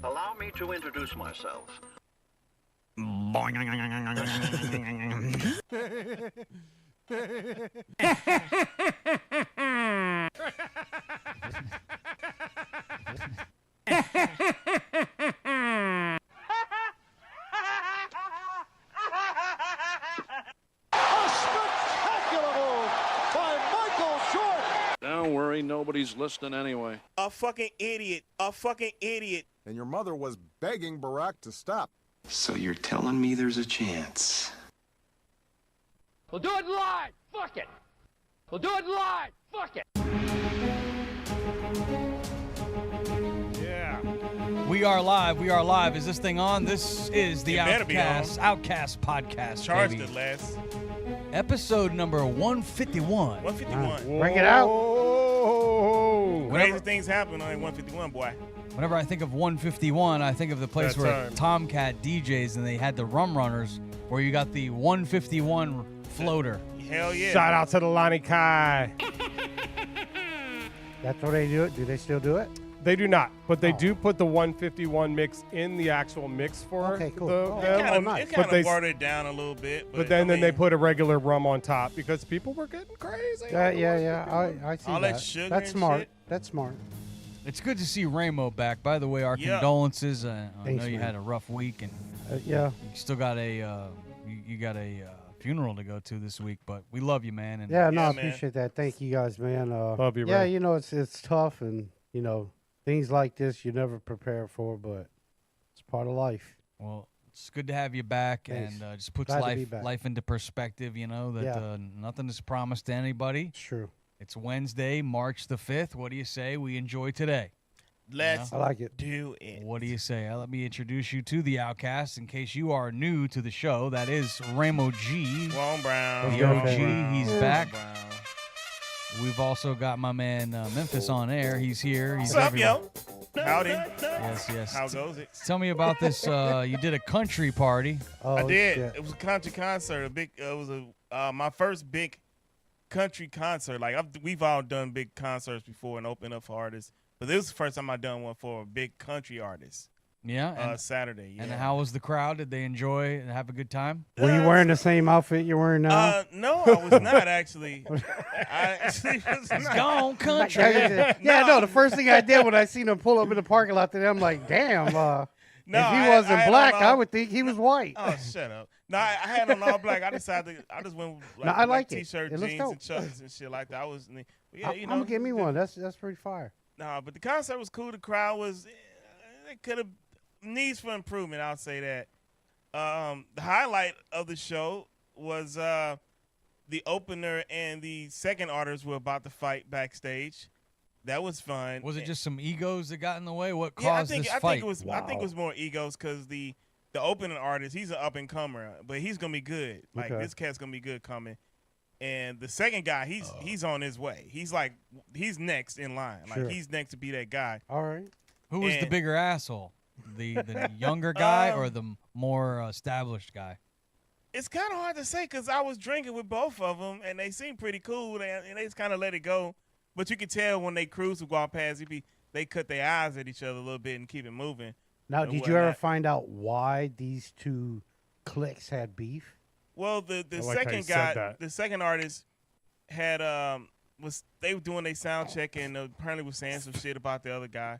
Allow me to introduce myself. Don't worry, nobody's listening anyway. A fucking idiot. A fucking idiot. And your mother was begging Barack to stop. So you're telling me there's a chance? We'll do it live! Fuck it! We'll do it live! Fuck it! Yeah. We are live. We are live. Is this thing on? This is the It better be Outcast Podcast. Charged baby. it last. Episode number 151. 151. Bring it out. Crazy things happen on 151, boy. Whenever I think of 151, I think of the place That where time. Tomcat DJs and they had the rum runners where you got the 151 floater. Hell yeah. Shout out to the Lonnie Kai. That's what they do it. Do they still do it? They do not, but they do put the 151 mix in the actual mix for Okay, cool. them. It kind they of watered it down a little bit. But then they put a regular rum on top because people were getting crazy. Yeah. I see All that that. sugar That's and smart. shit. That's smart. It's good to see Ramo back. By the way, our Yeah. condolences. I Thanks, know you man. had a rough week and Yeah. you still got a you got a funeral to go to this week, but we love you, man. And Yeah, no, Yeah, I man. appreciate that. Thank you guys, man. Love you, Yeah, Ray. you know, it's tough and, you know, things like this you never prepare for, but it's part of life. well, it's good to have you back, Thanks. and just puts Glad to be back. life into perspective. You know that Yeah. nothing is promised to anybody. It's true. It's Wednesday, March the 5th. What do you say we enjoy today? Let's I like it. do it. What do you say? Let me introduce you to the Outcast in case you are new to the show. That is Ramo G. Come on, Brown. The Come on, OG, Brown. he's Come on, back. Brown. We've also got my man Memphis on air. He's here. He's What's up, everywhere. yo? Howdy. Yes. How goes it? Tell me about this. You did a country party. Oh, I did. shit. It was a country concert. It was my first big country concert. Like we've all done big concerts before and opened up for artists, but this was the first time I done one for a big country artist. Yeah. And, Saturday. Yeah. and how was the crowd? Did they enjoy and have a good time? Were you wearing the same outfit you're wearing now? No, I was not actually. I actually was It's not. gone country. Yeah, no, the first thing I did when I seen him pull up in the parking lot today, I'm like, damn, No, if he I wasn't had black, on I all- would think he was white. Oh, shut up. No, I had on all black. I decided I just went with No, I like liked it. t-shirt, It looks jeans, dope. and chucks and shit like that. I was, yeah, I'm you know. gonna get me one. That's pretty fire. Nah, but the concert was cool. The crowd was, it could have needs for improvement. I'll say that. The highlight of the show was the opener and the second artists were about to fight backstage. That was fun. Was it just some egos that got in the way? What Yeah, caused this I fight? think it was. I think it was more egos because the opening artist, he's an up and comer, but he's gonna be good. Like Okay. this cat's gonna be good coming. And the second guy, he's on his way. He's next in line. Sure. Like he's next to be that guy. All right. Who was the and- bigger asshole? The younger guy or the more established guy? It's kind of hard to say because I was drinking with both of them, and they seemed pretty cool, and they just kind of let it go. But you could tell when they cruise would walk past, they cut their eyes at each other a little bit and keep it moving. Now, and did you ever whatnot. find out why these two cliques had beef? Well, the I like how you second said guy, that. the second artist had they were doing their sound check and apparently was saying some shit about the other guy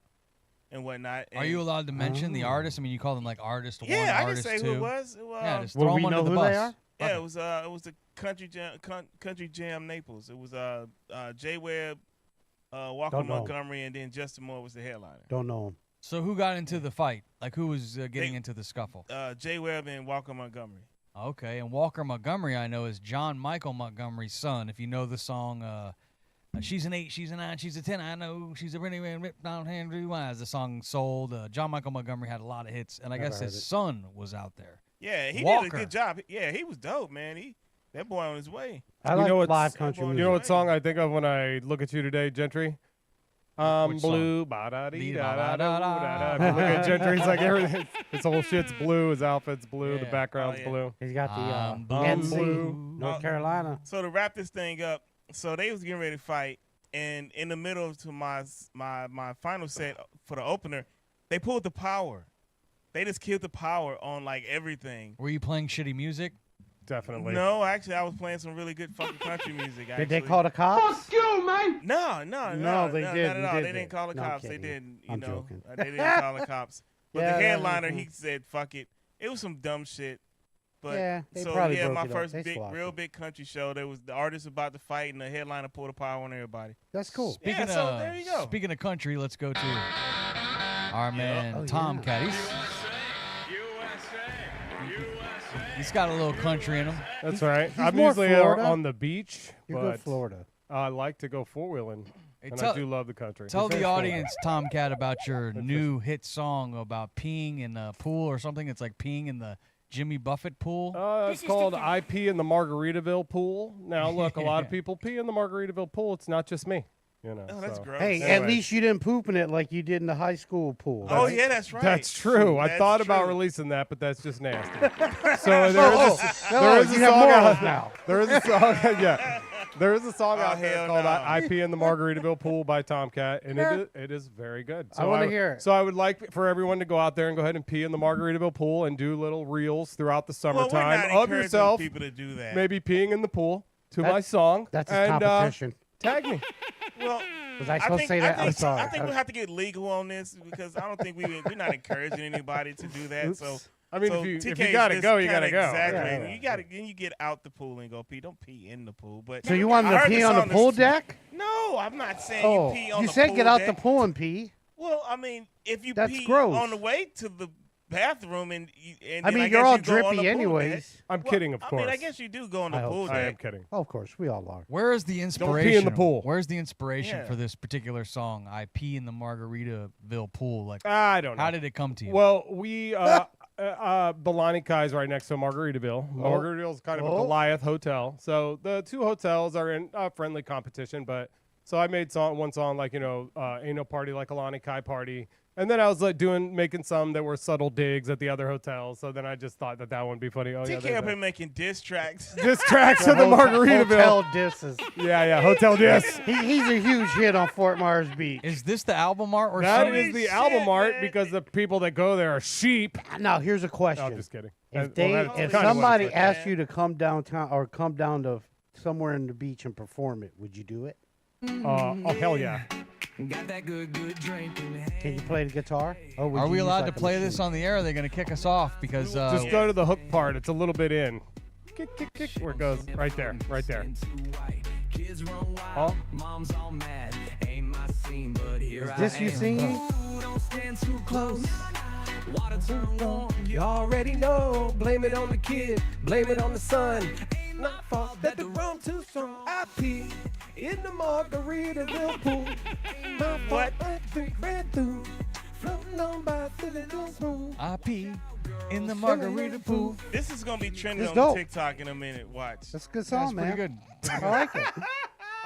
and whatnot. Are you And- allowed to mention the artist? I mean, you call them like artist one, Yeah, I can artist say two. who it was. It was Yeah, just Will throw we them under know the who bus. they are? yeah, it was the Country Jam Naples. It was J Webb, Walker Don't know. Montgomery, and then Justin Moore was the headliner. Don't know him. So who got into the fight? Like who was getting They- into the scuffle? J Webb and Walker Montgomery. Okay, and Walker Montgomery, I know, is John Michael Montgomery's son. If you know the song, she's an 8, she's a 9, she's a 10. I know she's a pretty man ripped down Henry Wise. The song sold. John Michael Montgomery had a lot of hits, and I Never guess his heard it. son was out there. Yeah, he did Walker. a good job. Yeah, he was dope, man. That boy on his way. I You like know what's- live country You You music. know what song I think of when I look at you today, Gentry? Which song? Blue, ba-da-dee-da-da-da-da-da. If you look at Gentry, it's like everything. His whole shit's blue. His outfit's blue. The Yeah. background's Oh, yeah. blue. He's got the Blue. NC, Blue. North Carolina. So to wrap this thing up, so they was getting ready to fight, and in the middle to my final set for the opener, They pulled the power. They just killed the power on like everything. Were you playing shitty music? Definitely. No, actually, I was playing some really good fucking country music. Did they call the cops? Fuck you, man. No, they not didn't, at all. did They didn't call the No, I'm cops. They kidding. didn't. I'm joking. They didn't call the cops. But Yeah, the that- headliner, he said, "Fuck it." It was some dumb shit. But Yeah, they so probably yeah, broke my it up. first They big, swapped real it. big country show. There was the artist about to fight, and the headliner pulled the power on everybody. That's cool. Speaking so of, there you go. Speaking of country, let's go to our man Oh, Tom yeah. Caddy. He's got a little country in him. That's right. he's I'm more usually Florida. on the beach, You go but Florida. I like to go four-wheeling, Hey, and tell- I do love the country. Tell the fish audience, Tom Cat, about your new hit song about peeing in the pool or something. It's like peeing in the Jimmy Buffett pool. It's called I Pee in the Margaritaville Pool. Now, look, a lot of people pee in the Margaritaville pool. It's not just me. You know, Oh, that's so. gross. Hey, at Anyways. least you didn't poop in it like you did in the high school pool. Oh right? yeah, that's right. That's true. I That's thought about true. releasing that, but that's just nasty. So there is No, there is a you have song morals out now. There is a song, yeah. There is a song out there hell called no. I Pee in the Margaritaville Pool by Tomcat, and it is very good. I wanna hear it. So I would like for everyone to go out there and go ahead and pee in the Margaritaville Pool and do little reels throughout the Well, we're summertime not of encouraging yourself, people to do that. maybe peeing in the pool to That- my song. That's a and, competition. Tag me. Well, Was I supposed to say that? I'm sorry. I think we'll have to get legal on this because I don't think we're not encouraging anybody to do that. So I mean, so if you TK gotta is go, you kinda gotta go. exaggerating. Yeah. You gotta then you get out the pool and go pee. Don't pee in the pool. But So you want I to heard pee the on the song pool is- deck? No, I'm not saying Oh, you pee on you the said pool get out deck. the pool and pee. Well, I mean, if you That's pee gross. on the way to the bathroom and I then mean, guess you're all you go on the drippy pool anyways. deck. I'm Well, kidding, of I course. mean, I guess you do go on the I hope pool so. I am deck. kidding. Oh, of course, we all are. Where is the pee in inspiration? the pool. Where's the inspiration Yeah. for this particular song? I pee in the Margaritaville pool. Like, I don't know. how did it come to you? Well, we Belani Kai is right next to Margaritaville. Margaritaville is kind of a Goliath hotel. So the two hotels are in friendly competition. But so I made one song like ain't no party like a Lani Kai party. And then I was like making some that were subtle digs at the other hotels. So then I just thought that would be funny. Oh yeah, TK up here making diss tracks. diss tracks of the Margaritaville. Hotel disses. Yeah, hotel diss. He's a huge hit on Fort Myers Beach. Is this the album art or That something? is the shit, album art man. because the people that go there are sheep. Now, here's a question. No, I'm just kidding. If That's if kinda what somebody it's like. asked you to come downtown or come down to somewhere in the beach and perform it, would you do it? Oh hell yeah. Can you play the guitar? Or would Are you we use allowed like to a play machine? this on the air? Or are they going to kick us off? Because Just go to the hook part. It's a little bit in. Kick, kick, kick. Where it goes. Right there. Right there. Oh. Is this you singing? You already know. Blame it on the kid. Blame it on the sun. Ain't my fault that the rum too strong. I pee in the Margaritaville pool. Ain't my fault I drink red through. Floating on by feeling too smooth. I pee in the Margarita pool. This is gonna be trending It's on dope. TikTok in a minute. Watch. That's a good That's song, pretty man. good. I like it.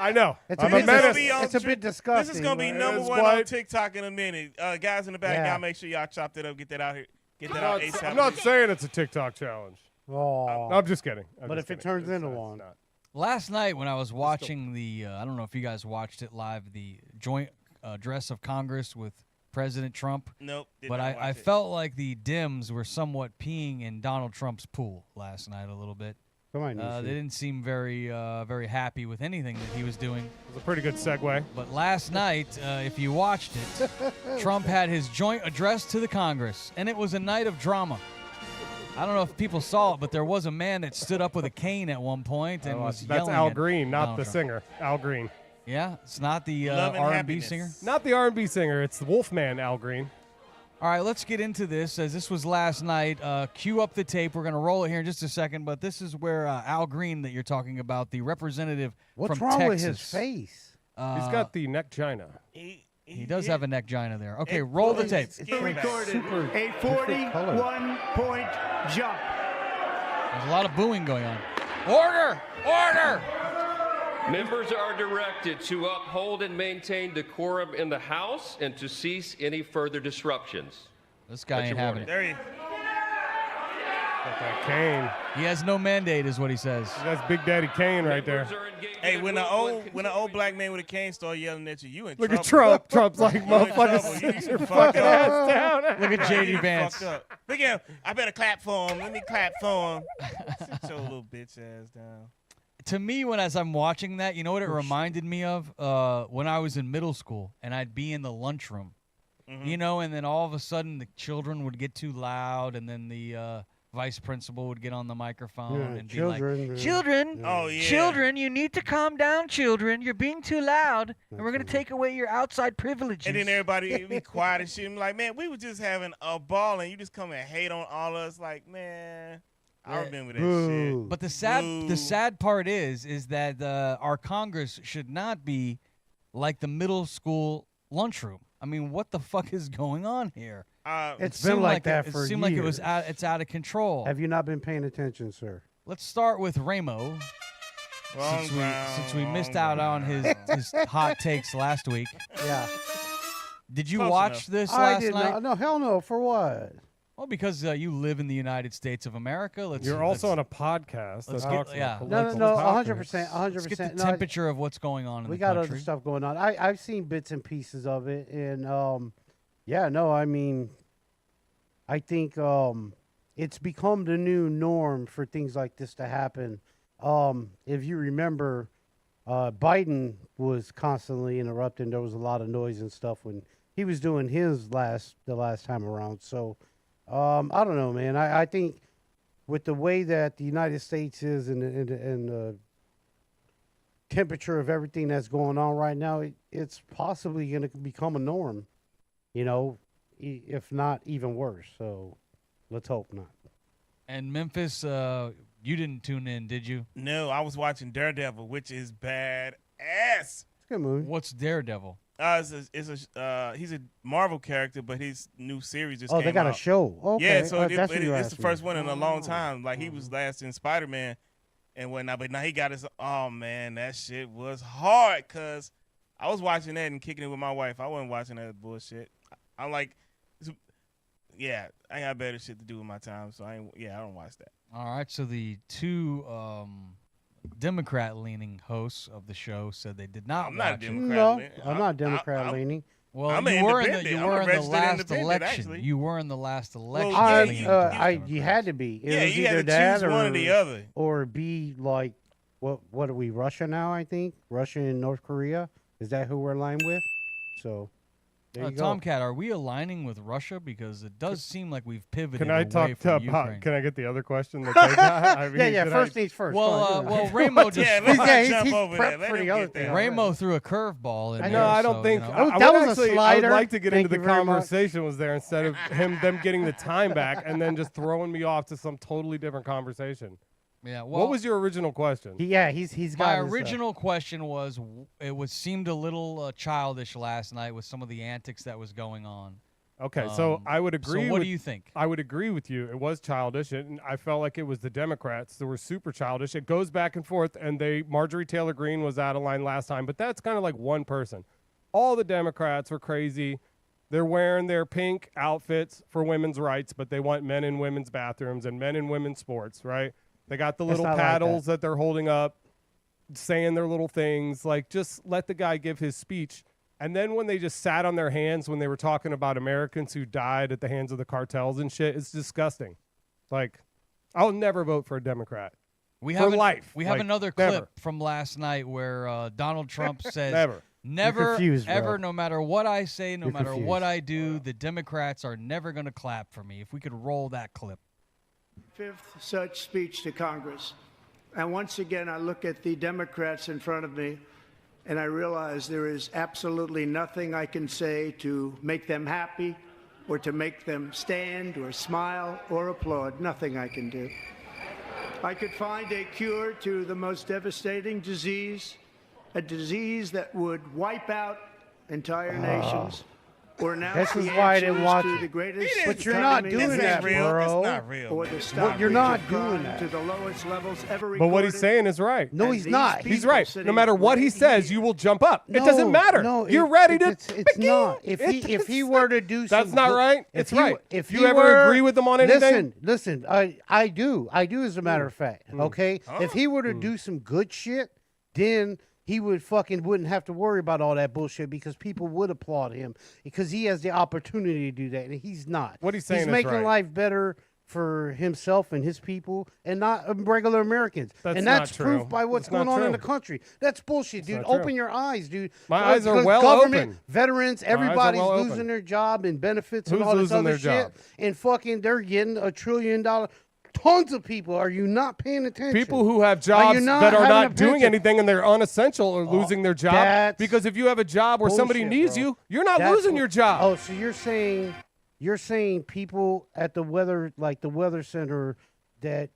I know. It's I'm a a bit menace. It's a bit disgusting. This is gonna be but- number It's one on quite- TikTok in a minute. Guys in the back, Yeah. y'all make sure y'all chop that up, get that out here, get that out ASAP. I'm not saying it's a TikTok challenge. Oh. No, I'm just kidding. I'm But just if it kidding. turns It's into not- it's one. not. Last night when I was watching I don't know if you guys watched it live, the joint address of Congress with President Trump. Nope. did But not I watch it. felt like the Dems were somewhat peeing in Donald Trump's pool last night a little bit. Somebody needs They to- didn't seem very happy with anything that he was doing. It was a pretty good segue. But last night, if you watched it, Trump had his joint address to the Congress, and it was a night of drama. I don't know if people saw it, but there was a man that stood up with a cane at one point and was That's yelling Al at Green, not Donald the Trump. singer. Al Green. Yeah, it's not the Love and R&B Happiness. singer. Not the R&B singer. It's the Wolfman, Al Green. All right, let's get into this. As this was last night, cue up the tape. We're going to roll it here in just a second, but this is where Al Green that you're talking about, the representative What's from wrong Texas. with his face? He's got the neck china. He does have a neck gina there. Okay, roll the tape. Recorded A 41-point jump. There's a lot of booing going on. Order! Order! Members are directed to uphold and maintain decorum in the House and to cease any further disruptions. This guy That's ain't your having warning. it. There you. Got that cane. He has no mandate, is what he says. That's Big Daddy Kane right there. Hey, when an old black man with a cane start yelling at you, you in Look trouble. at Trump. Trump's like, You in trouble. motherfucker, You sit your fucked fucking up. ass down. Look at J.D. You Vance. fucked up. Look at him. I better clap for him. Let me clap for him. Sit your little bitch ass down. To me, as I'm watching that, you know what it reminded me of? When I was in middle school and I'd be in the lunchroom, you know, and then all of a sudden the children would get too loud, and then the vice principal would get on the microphone and be like, "Children, children, you need to calm down, children. You're being too loud, and we're gonna take away your outside privileges." And then everybody be quiet and shit. I'm like, man, we were just having a ball, and you just come and hate on all of us. Like, man, I remember that shit. But the sad part is that our Congress should not be like the middle school lunchroom. I mean, what the fuck is going on here? It's been like that for years. It seemed like it's out of control. Have you not been paying attention, sir? Let's start with Ramo. Since we missed out on his hot takes last week. Yeah. Did you watch this last night? No, hell no. For what? Well, because you live in the United States of America. You're also on a podcast. Let's that get, No, 100%, 100%. Let's get the temperature of what's going on in the country. We got country. other stuff going on. I've seen bits and pieces of it, and I mean, I think it's become the new norm for things like this to happen. If you remember, Biden was constantly interrupting. There was a lot of noise and stuff when he was doing his the last time around. So. I don't know, man. I think with the way that the United States is and the temperature of everything that's going on right now, it's possibly going to become a norm, you know, if not even worse. So let's hope not. And Memphis, you didn't tune in, did you? No, I was watching Daredevil, which is badass. It's a good movie. What's Daredevil? He's a Marvel character, but his new series just came out. Oh, they got a show. Okay. Yeah, so it's the first one in a long time. Like, he was last in Spider-Man and whatnot, but now he got his. Oh man, that shit was hard. Cause I was watching that and kicking it with my wife. I wasn't watching that bullshit. I'm like, yeah, I got better shit to do with my time, so I don't watch that. All right, so the two Democrat-leaning hosts of the show said they did not. I'm not a Democrat. No, I'm not Democrat-leaning. Well, I'm you were in the last independent, election. actually. You were in the last election. You had to be. It was you either had to that choose one or the other, or be like, what are we? Russia now? I think Russia and North Korea. Is that who we're aligned with? So. There you go. Tomcat, are we aligning with Russia? Because it does seem like we've pivoted Can I away talk from to Ukraine. Can I get the other question that they got? I mean, First things first. Well, Ramo just he's prepped for the other thing. Ramo threw a curveball in there. I don't think. That was a slider. I would like to get Thank into the you very much. conversation was there instead of them getting the time back and then just throwing me off to some totally different conversation. Yeah. Well, what was your original question? He's got my original question was it seemed a little childish last night with some of the antics that was going on. Okay, so I would agree. So what do you think? I would agree with you. It was childish, and I felt like it was the Democrats that were super childish. It goes back and forth, and Marjorie Taylor Greene was out of line last time, but that's kind of like one person. All the Democrats were crazy. They're wearing their pink outfits for women's rights, but they want men in women's bathrooms and men in women's sports, right? They got the little paddles that they're holding up, saying their little things. Like, just let the guy give his speech. And then when they just sat on their hands when they were talking about Americans who died at the hands of the cartels and shit, it's disgusting. Like, I'll never vote for a Democrat. We have another clip never. from last night where Donald Trump says, Never, ever, no matter what I say, no matter what I do, the Democrats are never going to clap for me. If we could roll that clip. Fifth such speech to Congress. And once again, I look at the Democrats in front of me, and I realize there is absolutely nothing I can say to make them happy or to make them stand or smile or applaud. Nothing I can do. I could find a cure to the most devastating disease, a disease that would wipe out entire nations, or now This the is why I didn't answer is watch to it. the greatest But you're not economy doing in that, history, bro. It's not real. or the stop you're not doing crime that. to the lowest levels ever But what he's recorded. saying is right. No, And he's these not. He's people right. sitting No matter what he right says, here- you will jump up. it No, doesn't matter. No, You're it- ready to. It's not. If he were to do That's some not good- right. if It's he- right. If You he ever were- agree with him on anything? Listen. I do. As a matter of fact. Okay. If he were to do some good shit, then he wouldn't have to worry about all that bullshit because people would applaud him because he has the opportunity to do that, and he's not. What he's saying is making right. life better for himself and his people, and not regular Americans. That's and not that's true. proof by what's That's not going on in true. the country. That's bullshit, dude. not true. Open your eyes, dude. My eyes are Because well government, open. veterans, eyes are everybody's well losing open. their job and benefits Who's and all this losing other their shit. job? And fucking, they're getting $1 trillion. Tons of people. Are you not paying attention? People who have Are jobs you that are having not a doing pension? anything and they're unessential are losing their job. that's Because if you have a job where somebody bullshit, needs bro. you, you're not That's losing what- your job. Oh, so you're saying people at the weather center that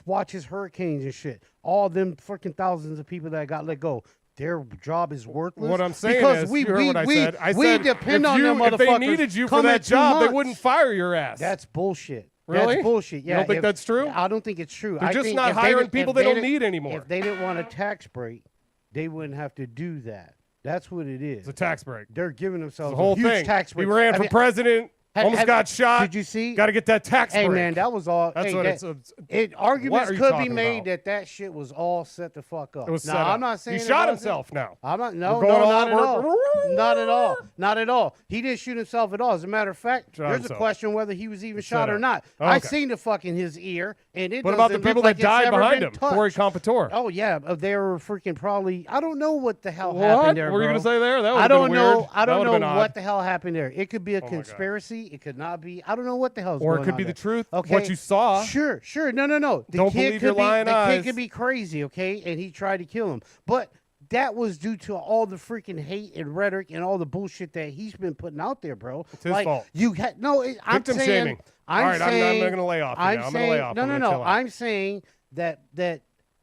watches hurricanes and shit, all them freaking thousands of people that got let go, their job is worthless. What I'm saying because is, we you heard we what I we, said. I we said depend if on you, them if they motherfuckers needed you for come that at 2 job, they months. wouldn't fire your ass. That's bullshit. Really? That's bullshit. Yeah. You don't think that's true? I don't think it's true. They're I just think not if they hiring didn't- people if they don't didn't- need anymore. If they didn't want a tax break, they wouldn't have to do that. That's what it is. It's a tax break. They're giving It's themselves the whole a huge thing. tax break. He ran I for mean, president. Almost got shot. Did you see? Got to get that tax Hey break. man, that was all. That's hey, what that, it's. arguments what are you could be talking made about? that shit was all set the fuck up. It was now, set up. I'm not saying He it shot wasn't. himself now. I'm not. No, We're going no, all- not at we're- all. Not at all. Not at all. He didn't shoot himself at all. As a matter of fact, Shot there's himself. a question whether he was even It's shot set or up. not. Oh, I okay. seen the fucking his ear, and it. What about the doesn't people look that like it's died ever behind been him? touched. Corey Compatore. Oh yeah, they were freaking probably. I don't know what the hell What? happened there. What were you bro. gonna say there? That I would've don't been know. weird. I don't That would've know been what odd. the hell happened there. It could be a my God. conspiracy. It could not be. I don't know what the hell's Or going on. it could be there. the truth. Okay. What you saw. Sure. No. The Don't kid believe could your be, lying the eyes. kid could be crazy, okay? And he tried to kill him. But that was due to all the freaking hate and rhetoric and all the bullshit that he's been putting out there, bro. It's his fault. You had no. I'm Victim saying. shaming. I'm All right, saying. I'm going to lay off. I'm now. I'm saying. going to lay off. No. I'm gonna chill out. I'm saying that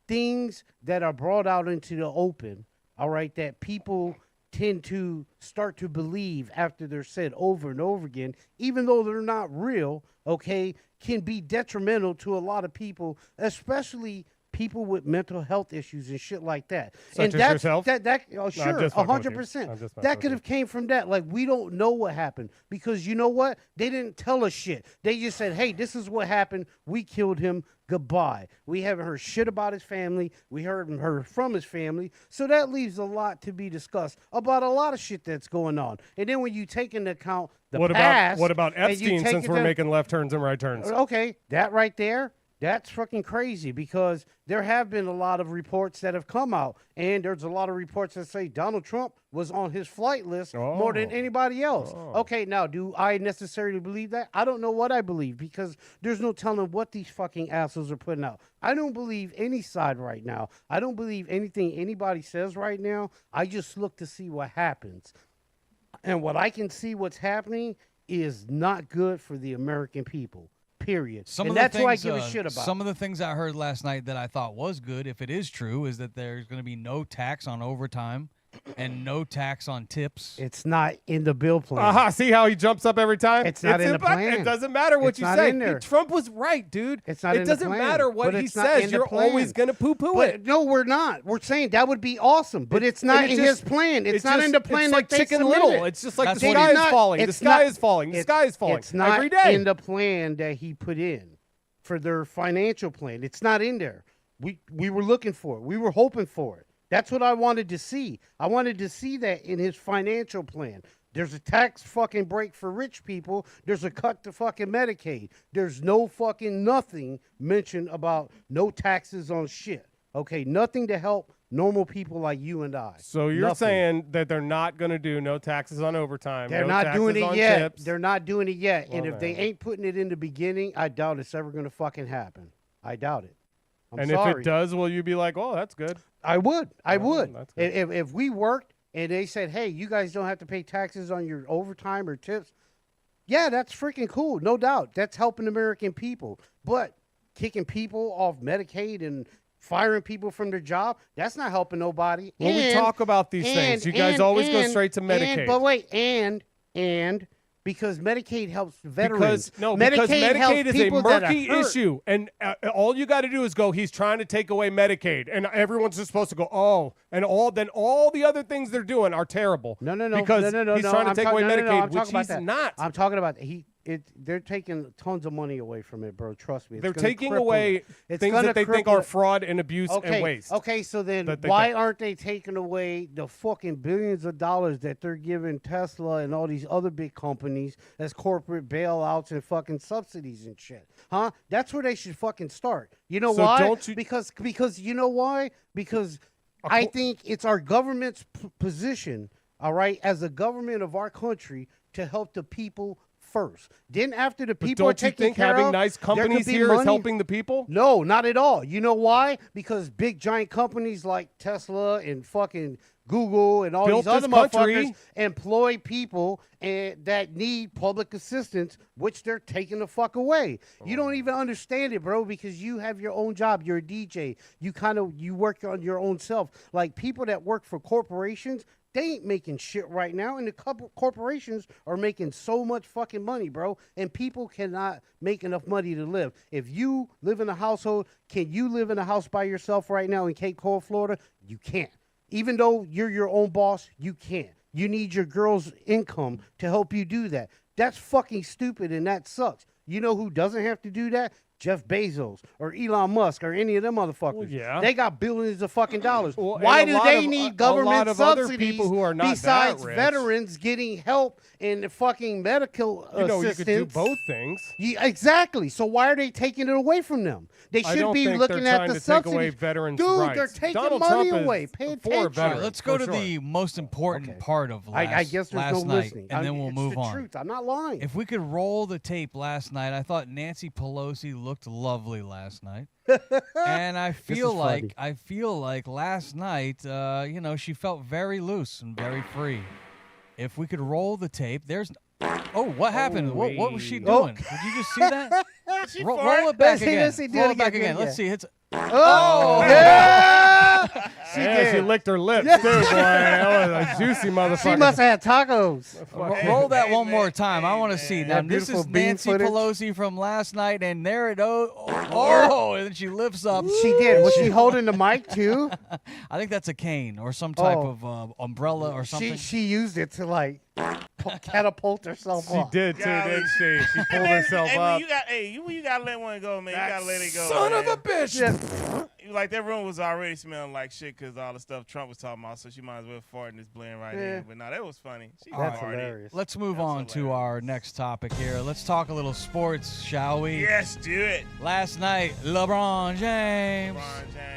things that are brought out into the open, all right, that people tend to start to believe after they're said over and over again, even though they're not real, okay, can be detrimental to a lot of people, especially people with mental health issues and shit like that. Such and as that's yourself? oh, sure, just fucking with you. 100%. I'm just messing That with could you. have came from that. Like, we don't know what happened because you know what? They didn't tell us shit. They just said, hey, this is what happened. We killed him. Goodbye. We haven't heard shit about his family. We heard from his family. So that leaves a lot to be discussed about a lot of shit that's going on. And then when you take into account the What past. about and you Epstein? take Since it we're to- making left turns and right turns. Okay, that right there, that's fucking crazy because there have been a lot of reports that have come out, and there's a lot of reports that say Donald Trump was on his flight list more than anybody else. Okay, now, do I necessarily believe that? I don't know what I believe because there's no telling what these fucking assholes are putting out. I don't believe any side right now. I don't believe anything anybody says right now. I just look to see what happens. And what I can see what's happening is not good for the American people. Period. And that's what I give a shit about. Some of the things I heard last night that I thought was good, if it is true, is that there's going to be no tax on overtime and no tax on tips. It's not in the bill plan. Aha, see how he jumps up every time? It's not in the plan. It doesn't matter what It's you not say. in there. Trump was right, dude. It's not it in the doesn't plan. matter what But he it's not in says. the You're plan. always going to poo-poo But it. no, we're not. We're saying that would be awesome, but it's not And in it his just- plan. It's it not in just- the plan it's that like they Chicken submitted. Little. It's just like That's the what sky he- is falling. The it's sky not- is falling. The it's- sky is falling. It's not every day. in the plan that he put in for their financial plan. It's not in there. We were looking for it. We were hoping for it. That's what I wanted to see. I wanted to see that in his financial plan. There's a tax fucking break for rich people. There's a cut to fucking Medicaid. There's no fucking nothing mentioned about no taxes on shit. Okay, nothing to help normal people like you and I. So you're Nothing. saying that they're not going to do no taxes on overtime. They're no not taxes doing it on yet. Tips. They're not doing it yet. And Well, if they man. ain't putting it in the beginning, I doubt it's ever going to fucking happen. I doubt it. I'm and sorry. if it does, will you be like, oh, that's good? I would. I Well, would. that's good. If we worked and they said, hey, you guys don't have to pay taxes on your overtime or tips, yeah, that's freaking cool. No doubt. That's helping American people. But kicking people off Medicaid and firing people from their job, that's not helping nobody. When we talk about these things, you guys always go straight to Medicaid. But wait, and And because Medicaid helps veterans. Because Medicaid Medicaid is a people that are murky hurt. issue, and all you got to do is go, he's trying to take away Medicaid, and everyone's just supposed to go, oh, and all the other things they're doing are terrible. No. Because he's trying to take away Medicaid, which he's not. I'm talking about they're taking tons of money away from it, bro. Trust me. They're taking away things that they think are fraud and abuse and waste. Okay, so then why aren't they taking away the fucking billions of dollars that they're giving Tesla and all these other big companies as corporate bailouts and fucking subsidies and shit? Huh? That's where they should fucking start. You know why? Because you know why? Because I think it's our government's position, all right, as a government of our country to help the people first. Then after the people are taken care of, having nice companies here is helping the people? No, not at all. You know why? Because big giant companies like Tesla and fucking Google and all these other motherfuckers employ people that need public assistance, which they're taking the fuck away. You don't even understand it, bro, because you have your own job. You're a DJ. You work on your own self. Like people that work for corporations, they ain't making shit right now, and the corporations are making so much fucking money, bro, and people cannot make enough money to live. If you live in a household, can you live in a house by yourself right now in Cape Coral, Florida? You can't. Even though you're your own boss, you can't. You need your girl's income to help you do that. That's fucking stupid, and that sucks. You know who doesn't have to do that? Jeff Bezos or Elon Musk or any of them motherfuckers. Well, yeah. They got billions of fucking dollars. Why do they need government subsidies who are not besides veterans getting help in the fucking medical assistance? You could do both things. Yeah, exactly. So why are they taking it away from them? They should be looking at the subsidies. Take away veterans' Dude, rights. they're taking Donald money Trump away. Pay attention. Veterans, let's go to the most important part of I guess there's no last night, listening. and then we'll move it's the on. Truth. I'm not lying. If we could roll the tape last night, I thought Nancy Pelosi looked lovely last night. And I feel like last night, she felt very loose and very free. If we could roll the tape, what happened? What was she doing? Did you just see that? roll it back again. Roll it back again. Let's see. It's yeah! She licked her lips too, boy. That was a juicy motherfucker. She must have had tacos. Roll that one more time. I want to see. Now, this is Nancy Pelosi from last night, and there it goes. Oh, and then she lifts up. She did. Was she holding the mic too? I think that's a cane or some type of umbrella or something. She used it to catapult herself She did too, didn't she? She pulled herself up. You gotta let one go, man. You gotta let it go. Son of a bitch. Like that room was already smelling like shit because all the stuff Trump was talking about, so she might as well fart and just blend right in. But no, that was funny. That's hilarious. Let's move on to our next topic here. Let's talk a little sports, shall we? Yes, do it. Last night, LeBron James.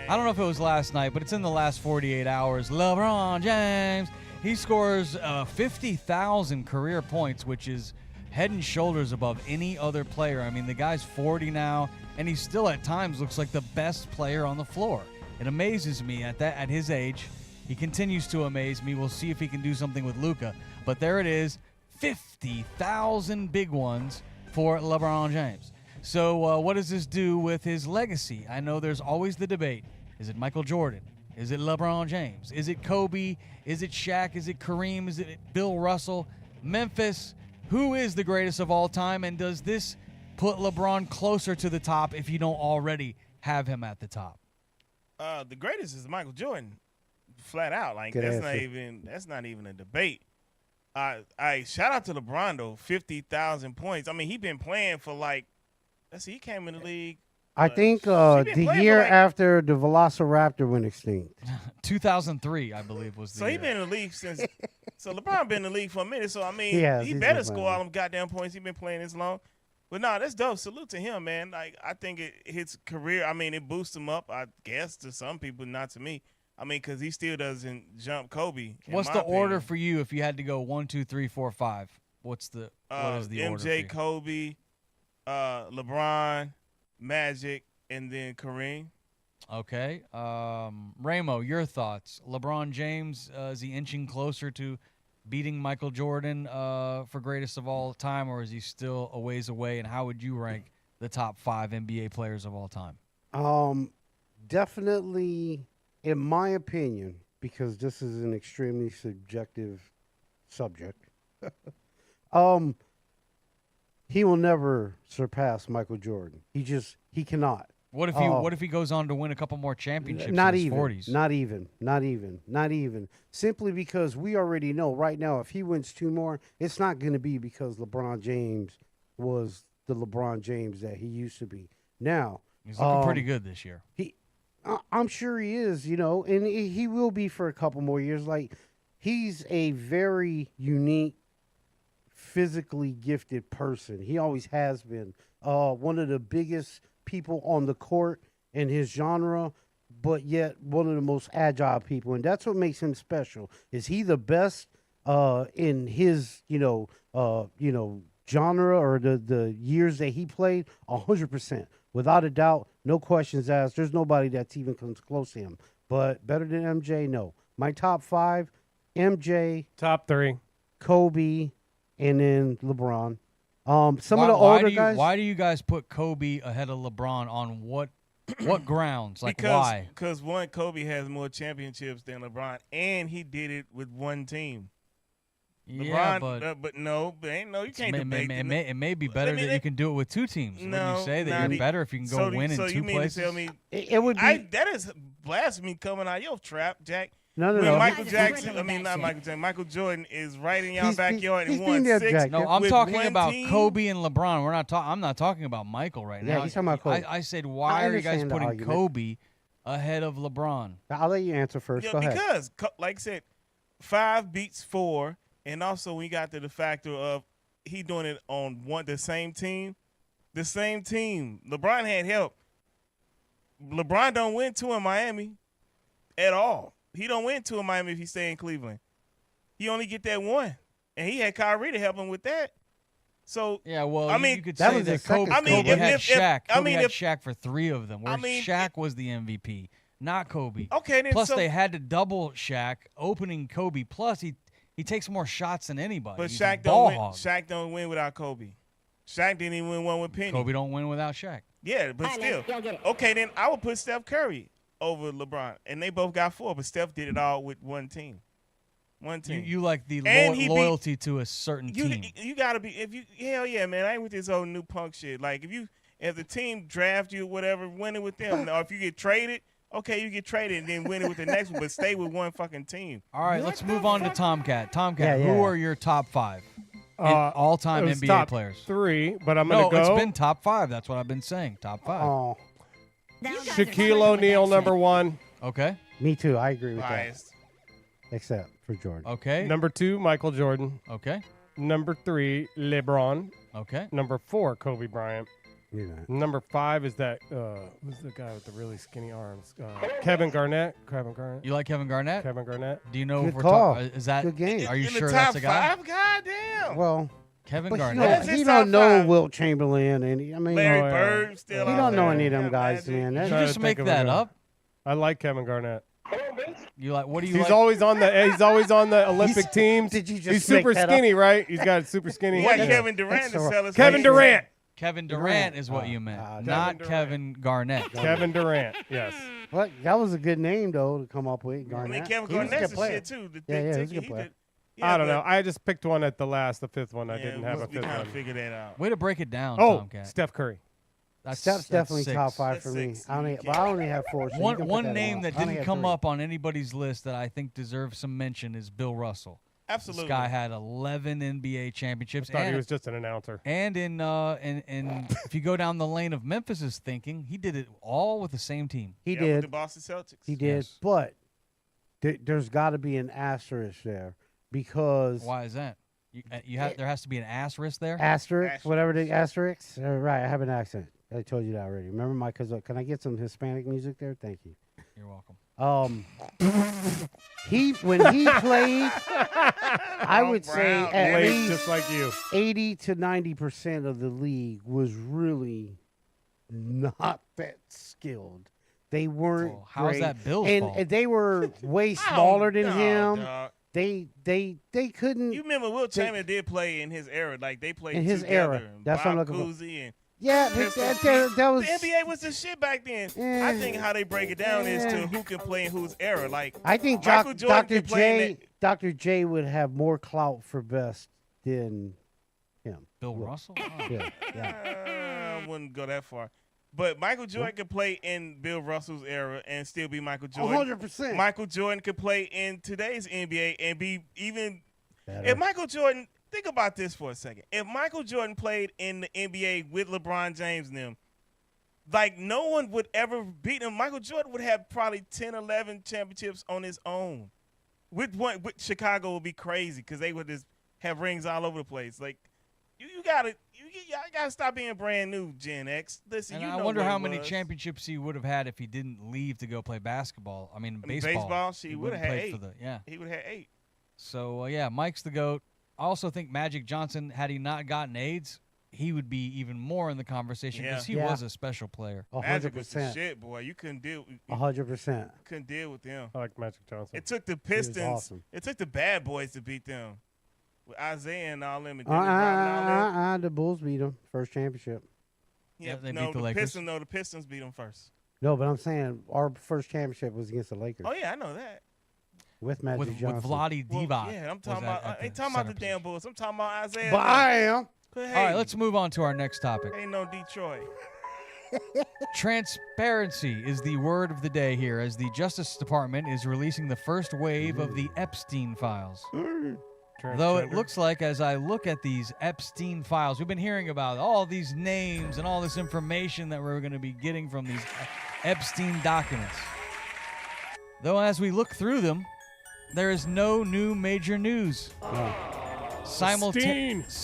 I don't know if it was last night, but it's in the last 48 hours. LeBron James. He scores 50,000 career points, which is head and shoulders above any other player. I mean, the guy's 40 now, and he still at times looks like the best player on the floor. It amazes me at his age. He continues to amaze me. We'll see if he can do something with Luka. But there it is, 50,000 big ones for LeBron James. So what does this do with his legacy? I know there's always the debate. Is it Michael Jordan? Is it LeBron James? Is it Kobe? Is it Shaq? Is it Kareem? Is it Bill Russell? Memphis? Who is the greatest of all time? And does this put LeBron closer to the top if you don't already have him at the top? The greatest is Michael Jordan, flat out. Like that's not even a debate. I shout out to LeBron though, 50,000 points. I mean, he been playing for he came in the league. I think the year after the Velociraptor went extinct. 2003, I believe, was the So year. he been in the league since. So LeBron been in the league for a minute. So I mean, he he's better been score playing. all them goddamn points. He been playing this long. But no, that's dope. Salute to him, man. Like I think his career. I mean, it boosts him up. I guess to some people, not to me. I mean, because he still doesn't jump Kobe. What's the order for you if you had to go 1, 2, 3, 4, 5? What is the order? MJ, Kobe, LeBron, Magic, and then Kareem. Okay. Ramo, your thoughts. LeBron James, is he inching closer to beating Michael Jordan for greatest of all time, or is he still a ways away? And how would you rank the top 5 NBA players of all time? Definitely, in my opinion, because this is an extremely subjective subject, He will never surpass Michael Jordan. He cannot. What if he goes on to win a couple more championships Not in his even, 40s? not even. Simply because we already know right now if he wins 2 more, it's not going to be because LeBron James was the LeBron James that he used to be. Now He's looking pretty good this year. I'm sure he is, and he will be for a couple more years. Like, he's a very unique, physically gifted person. He always has been. One of the biggest people on the court in his genre, but yet one of the most agile people, and that's what makes him special. Is he the best in his genre or the years that he played? 100%, without a doubt, no questions asked. There's nobody that's even comes close to him. But better than MJ, no. My top 5: MJ, top 3, Kobe, and then LeBron. Some of the older guys. Why do you guys put Kobe ahead of LeBron on what grounds? Like, why? Because one, Kobe has more championships than LeBron, and he did it with one team. Yeah, LeBron, but you can't debate. It may be better that you can do it with 2 teams. Wouldn't you say that you're better if you can go win in 2 places? So you mean to tell me it would be? That is blasphemy coming out of your trap, Jack. No. Michael Jordan is right in y'all backyard and won 6. No, I'm talking about Kobe and LeBron. I'm not talking about Michael right now. Yeah, he's talking about Kobe. I said, why are you guys putting Kobe ahead of LeBron? I'll let you answer first. Go ahead. Because, like I said, 5 beats 4, and also we got to the factor of he doing it on the same team. The same team. LeBron had help. LeBron don't win 2 in Miami at all. He don't win 2 in Miami if he stay in Cleveland. He only get that 1, and he had Kyrie to help him with that. So yeah, well, I mean, you could say that Kobe had Shaq. Kobe had Shaq for 3 of them. Where Shaq was the MVP, not Kobe. Okay, then plus they had to double Shaq, opening Kobe. Plus he takes more shots than anybody. But He's Shaq don't win. Shaq don't win without Kobe. Shaq didn't even win 1 with Penny. Kobe don't win without Shaq. Yeah, but still. Okay, then I would put Steph Curry over LeBron, and they both got 4, but Steph did it all with one team. You like the loyalty to a certain team. You gotta be hell yeah, man. I ain't with this old new punk shit. Like if the team draft you or whatever, win it with them. Or if you get traded, okay, you get traded and then win it with the next one, but stay with one fucking team. All right, let's move on to Tomcat. Tomcat, who are your top 5 all-time NBA top players? 3, but I'm gonna go. No, it's been top 5. That's what I've been saying. Top 5. Oh. Shaquille O'Neal, number 1. Okay. Me too. I agree with Biased. that. Except for Jordan. Okay. Number 2, Michael Jordan. Okay. Number 3, LeBron. Okay. Number 4, Kobe Bryant. You're not. Number 5 is that who's the guy with the really skinny arms? Kevin Garnett. You like Kevin Garnett? Kevin Garnett. Do you know Good if we're call. talking? Is that Good game. Are you In sure the that's top a guy? 5? Goddamn. Well, Kevin but Garnett. he don't know Wilt Chamberlain, and Larry Bird still. He out don't know there. any of them guys, man. Did you Trying just to make think of that a guy. up? I like Kevin Garnett. You like? What do you He's like? always on the Olympic teams. Did you just He's make super that skinny, right? He's got super skinny. You got Yeah. Kevin Durant to sell us. Kevin Durant. Kevin Durant is what you meant, not Kevin Garnett. Kevin Durant. Yes. Well, that was a good name though to come up with. I Garnett. mean, Kevin He was a Garnett's good a player. shit too. Yeah, he was a good player. I don't know. I just picked one at the 5th one. I didn't have a we 5th kind one. of figure that out. Way to break it down, Oh, Tomcat. Steph Curry. Steph's definitely 6. top 5 That's for me. 6. I only have 4. So you can put One that name on. that I only didn't have come 3. up on anybody's list that I think deserves some mention is Bill Russell. Absolutely. This guy had 11 NBA championships. I thought he was just an announcer. And in if you go down the lane of Memphis's thinking, he did it all with the same team. He With did. the Boston Celtics. He did. Yes. But there's got to be an asterisk there because Why is that? There has to be an asterisk there. asterisk, whatever the asterisk. Right, I have an accent. I told you that already. Remember my cousin? Can I get some Hispanic music there? Thank you. You're welcome. When he played, I would say Brown, at Late, least just like you. 80 to 90% of the league was really not that skilled. They weren't. Well, how's great. that Bill's and fault? they were way smaller than him. Dog. They couldn't. You remember Will Chamberlain did play in his era. Like they played In his together. era. That's what I'm Bob looking for. Cousy and Yeah, but that was. the NBA was the shit back then. I think how they break it down is to who can play in whose era. Like I think Michael Jordan Dr. can play in J would have more clout for best than him. Bill Yeah. Russell? Yeah. I wouldn't go that far. But Michael Jordan could play in Bill Russell's era and still be Michael Jordan. 100%. Michael Jordan could play in today's NBA and be even Better. if Michael Jordan, think about this for a second. If Michael Jordan played in the NBA with LeBron James and them, like no one would ever beat him. Michael Jordan would have probably 10, 11 championships on his own. With Chicago would be crazy because they would just have rings all over the place. Like you gotta stop being brand new, Gen X. Listen, And you I know wonder what how it many was. championships he would have had if he didn't leave to go play basketball. I mean, baseball. Baseball, He he would wouldn't have had played 8. for the- yeah. He would have had 8. So, yeah, Mike's the GOAT. I also think Magic Johnson, had he not gotten AIDS, he would be even more in the conversation because he was a special player. Magic was the 100%. shit, boy. You couldn't deal. 100%. Couldn't deal with them. I like Magic Johnson. It took the was Pistons. awesome. It took the bad boys to beat them. With Isaiah and all them. And Dennis Rodman and all them. The Bulls beat him first championship. Yeah, they no, beat the Lakers. The Pistons beat them first. No, but I'm saying our first championship was against the Lakers Oh yeah, I know that. with Magic With Johnson. Vlade Well, Divac. yeah, I'm was talking at- about. at I ain't talking about the center damn position. Bulls. I'm talking about Isaiah. But I am. Hey, All right, let's move on to our next topic. Ain't no Detroit. Transparency is the word of the day here as the Justice Department is releasing the first wave of the Epstein files. Though it Transgender. looks like, as I look at these Epstein files, we've been hearing about all these names and all this information that we're going to be getting from these Epstein documents. Though as we look through them, there is no new major news.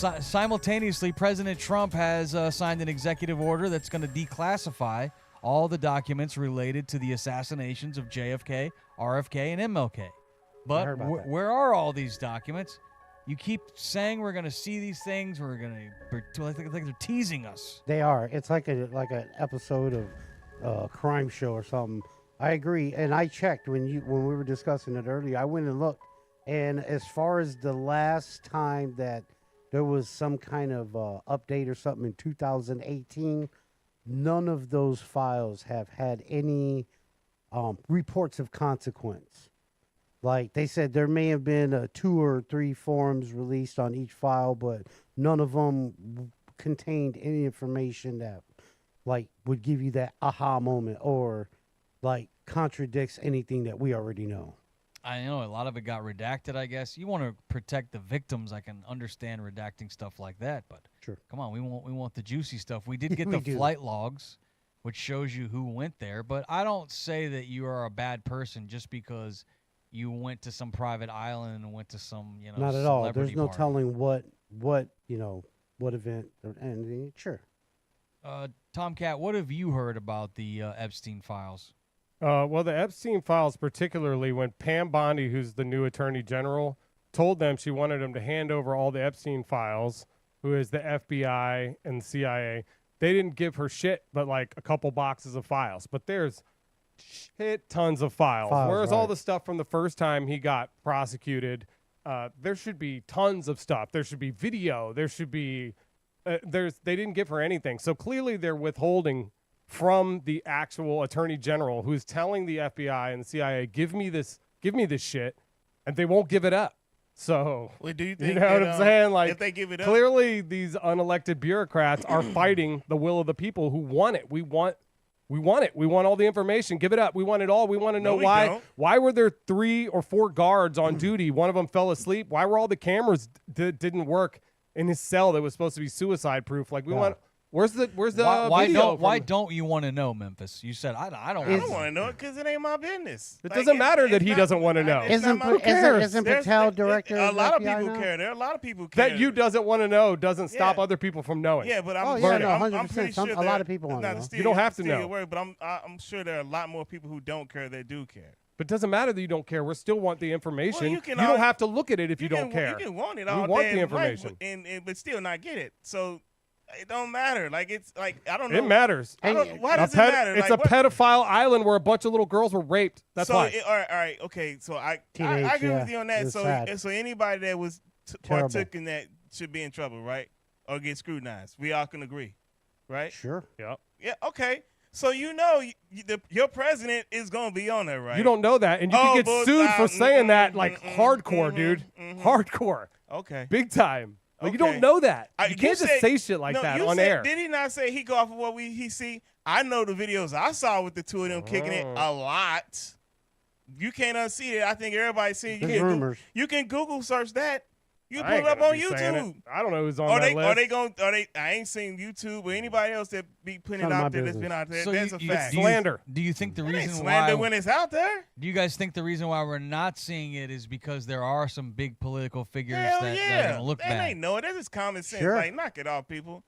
Simultaneously, President Trump has signed an executive order that's going to declassify all the documents related to the assassinations of JFK, RFK, and MLK. But heard about that. where are all these documents? You keep saying we're going to see these things. We're going to. I think they're teasing us. They are. It's like an episode of a crime show or something. I agree, and I checked when we were discussing it earlier. I went and looked, and as far as the last time that there was some kind of update or something in 2018, none of those files have had any reports of consequence. Like they said, there may have been 2 or 3 forms released on each file, but none of them contained any information that, like, would give you that aha moment or, like, contradicts anything that we already know. I know a lot of it got redacted, I guess. You want to protect the victims. I can understand redacting stuff like that, but Sure. Come on, we want the juicy stuff. We did get We the do. flight logs, which shows you who went there, but I don't say that you are a bad person just because you went to some private island and went to some, Not at all. There's celebrity no party. telling what event or anything. Sure. Tomcat, what have you heard about the Epstein files? Well, the Epstein files, particularly when Pam Bondi, who's the new attorney general, told them she wanted them to hand over all the Epstein files, who is the FBI and CIA. They didn't give her shit, but like a couple boxes of files. But there's shit tons of files. Whereas all right. the stuff from the first time he got prosecuted, there should be tons of stuff. There should be video. There should be. They didn't give her anything. So clearly they're withholding from the actual attorney general who's telling the FBI and the CIA, give me this shit, and they won't give it up. So, Well, do you think you know what that, I'm saying? Like, if they give it up, clearly these unelected bureaucrats are fighting the will of the people who want it. We want it. We want all the information. Give it up. We want it all. We want to know we why. don't. Why were there 3 or 4 guards on duty? One of them fell asleep. Why were all the cameras didn't work in his cell that was supposed to be suicide proof? Like we want. Where's the why don't you want to know, Memphis? You said I don't. I don't want to know it because it ain't my business. It doesn't matter that he doesn't want to know. Isn't Patel director A of lot of FBI people now? care. There are a lot of people who care. That you doesn't want to know doesn't stop Yeah. other people from knowing. Yeah, but I'm Oh, sure, yeah, no, I'm 100%. pretty sure A lot of people wanna not to know. steal You don't have to steal your know. word, but I'm sure there are a lot more people who don't care that do care. But it doesn't matter that you don't care. We still want the information. Well, you you can don't al- have to look at it if you don't care. You can want it We all want day the in life, information. but still not get it. So it don't matter. Like it's like I don't know. It matters. I don't, why does it matter? It's Like, a pedophile island where a bunch of little girls were raped. That's so why. all right, okay. So I Teenage, agree yeah, with you on that. it's So sad. so anybody that was Terrible. partook in that should be in trouble, right? Or get scrutinized. We all can agree, right? Sure. Yep. Yeah. Okay. So your president is gonna be on there, right? You don't know that, and you Oh, can get but- sued for saying that like hardcore, dude. mhm. Hardcore. Okay. Big time. Like, you don't know that. You you can't just say shit like no, that you on said, air. Did he not say he go off of what he see? I know the videos I saw with the two of them kicking it a lot. You can't unsee it. I think everybody's seen it. There's rumors. You can Google search that. You I pull ain't it up gonna on be saying YouTube. it. I don't know who's on that list. I ain't seen YouTube or anybody else that be putting it None of out my there that's business. been out there. So That's you- a you- fact. do you- Slander. Do you think the It ain't reason slander why? when it's out there? Do you guys think the reason why we're not seeing it is because there are some big political figures Hell that yeah. are gonna look That bad? ain't no. That's just common sense. Sure. Like, knock it off, people.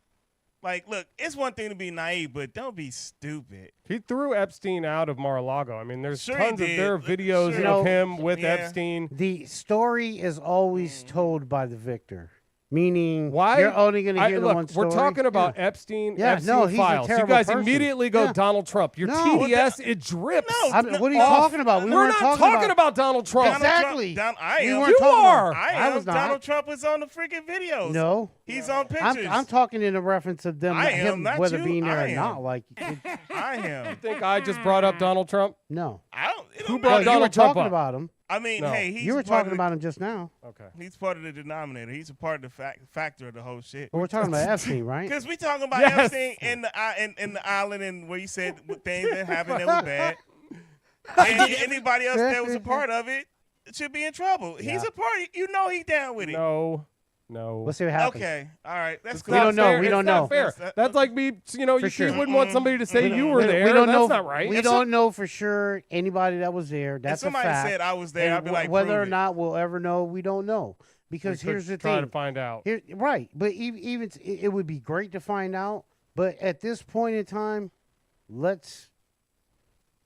Like, look, it's one thing to be naive, but don't be stupid. He threw Epstein out of Mar-a-Lago. I mean, there's Sure he tons of did. their videos Sure. of him with Yeah. Epstein. The story is always told by the victor, meaning Why? you're only going to hear the look, one story. we're talking about Yeah. Epstein, Yeah, Epstein no, he's a files. You terrible guys person. immediately go Yeah. Donald Trump. Your No. TDS, it drips. No, What are you off. talking about? We We're weren't not talking about Donald Trump. Donald Trump- Exactly. I We am. weren't You talking are. about- I am. was not. Donald Trump is on the freaking videos. No. He's on pictures. I'm talking in a reference of them, I am, him, not whether you. being there I or am. not. Like, I am. You think I just brought up Donald Trump? no. I don't. It Who don't brought No, matter. you Donald were Trump talking up? about him. I mean, No. hey, he's You were part talking of the- about him just now. Okay. He's part of the denominator. He's a part of the factor of the whole shit. But we're talking about Epstein, right? Because we talking about Yes. Epstein in the island and where you said things that happened that were bad. And anybody else that was a part of it should be in trouble. He's a part. You know he down with it. No. Let's see what happens. Okay. All right. That's It's cool. We not don't know. fair. We It's don't not know. fair. That's- That's like me, you sure. wouldn't want somebody to say you were there. We don't That's know. not right. We don't know for sure anybody that was there. That's If somebody a fact. said I was there, And I'd be like, whether prove or it. not we'll ever know, we don't know. Because We could here's the try thing. to find out. Right, but even it would be great to find out. But at this point in time, let's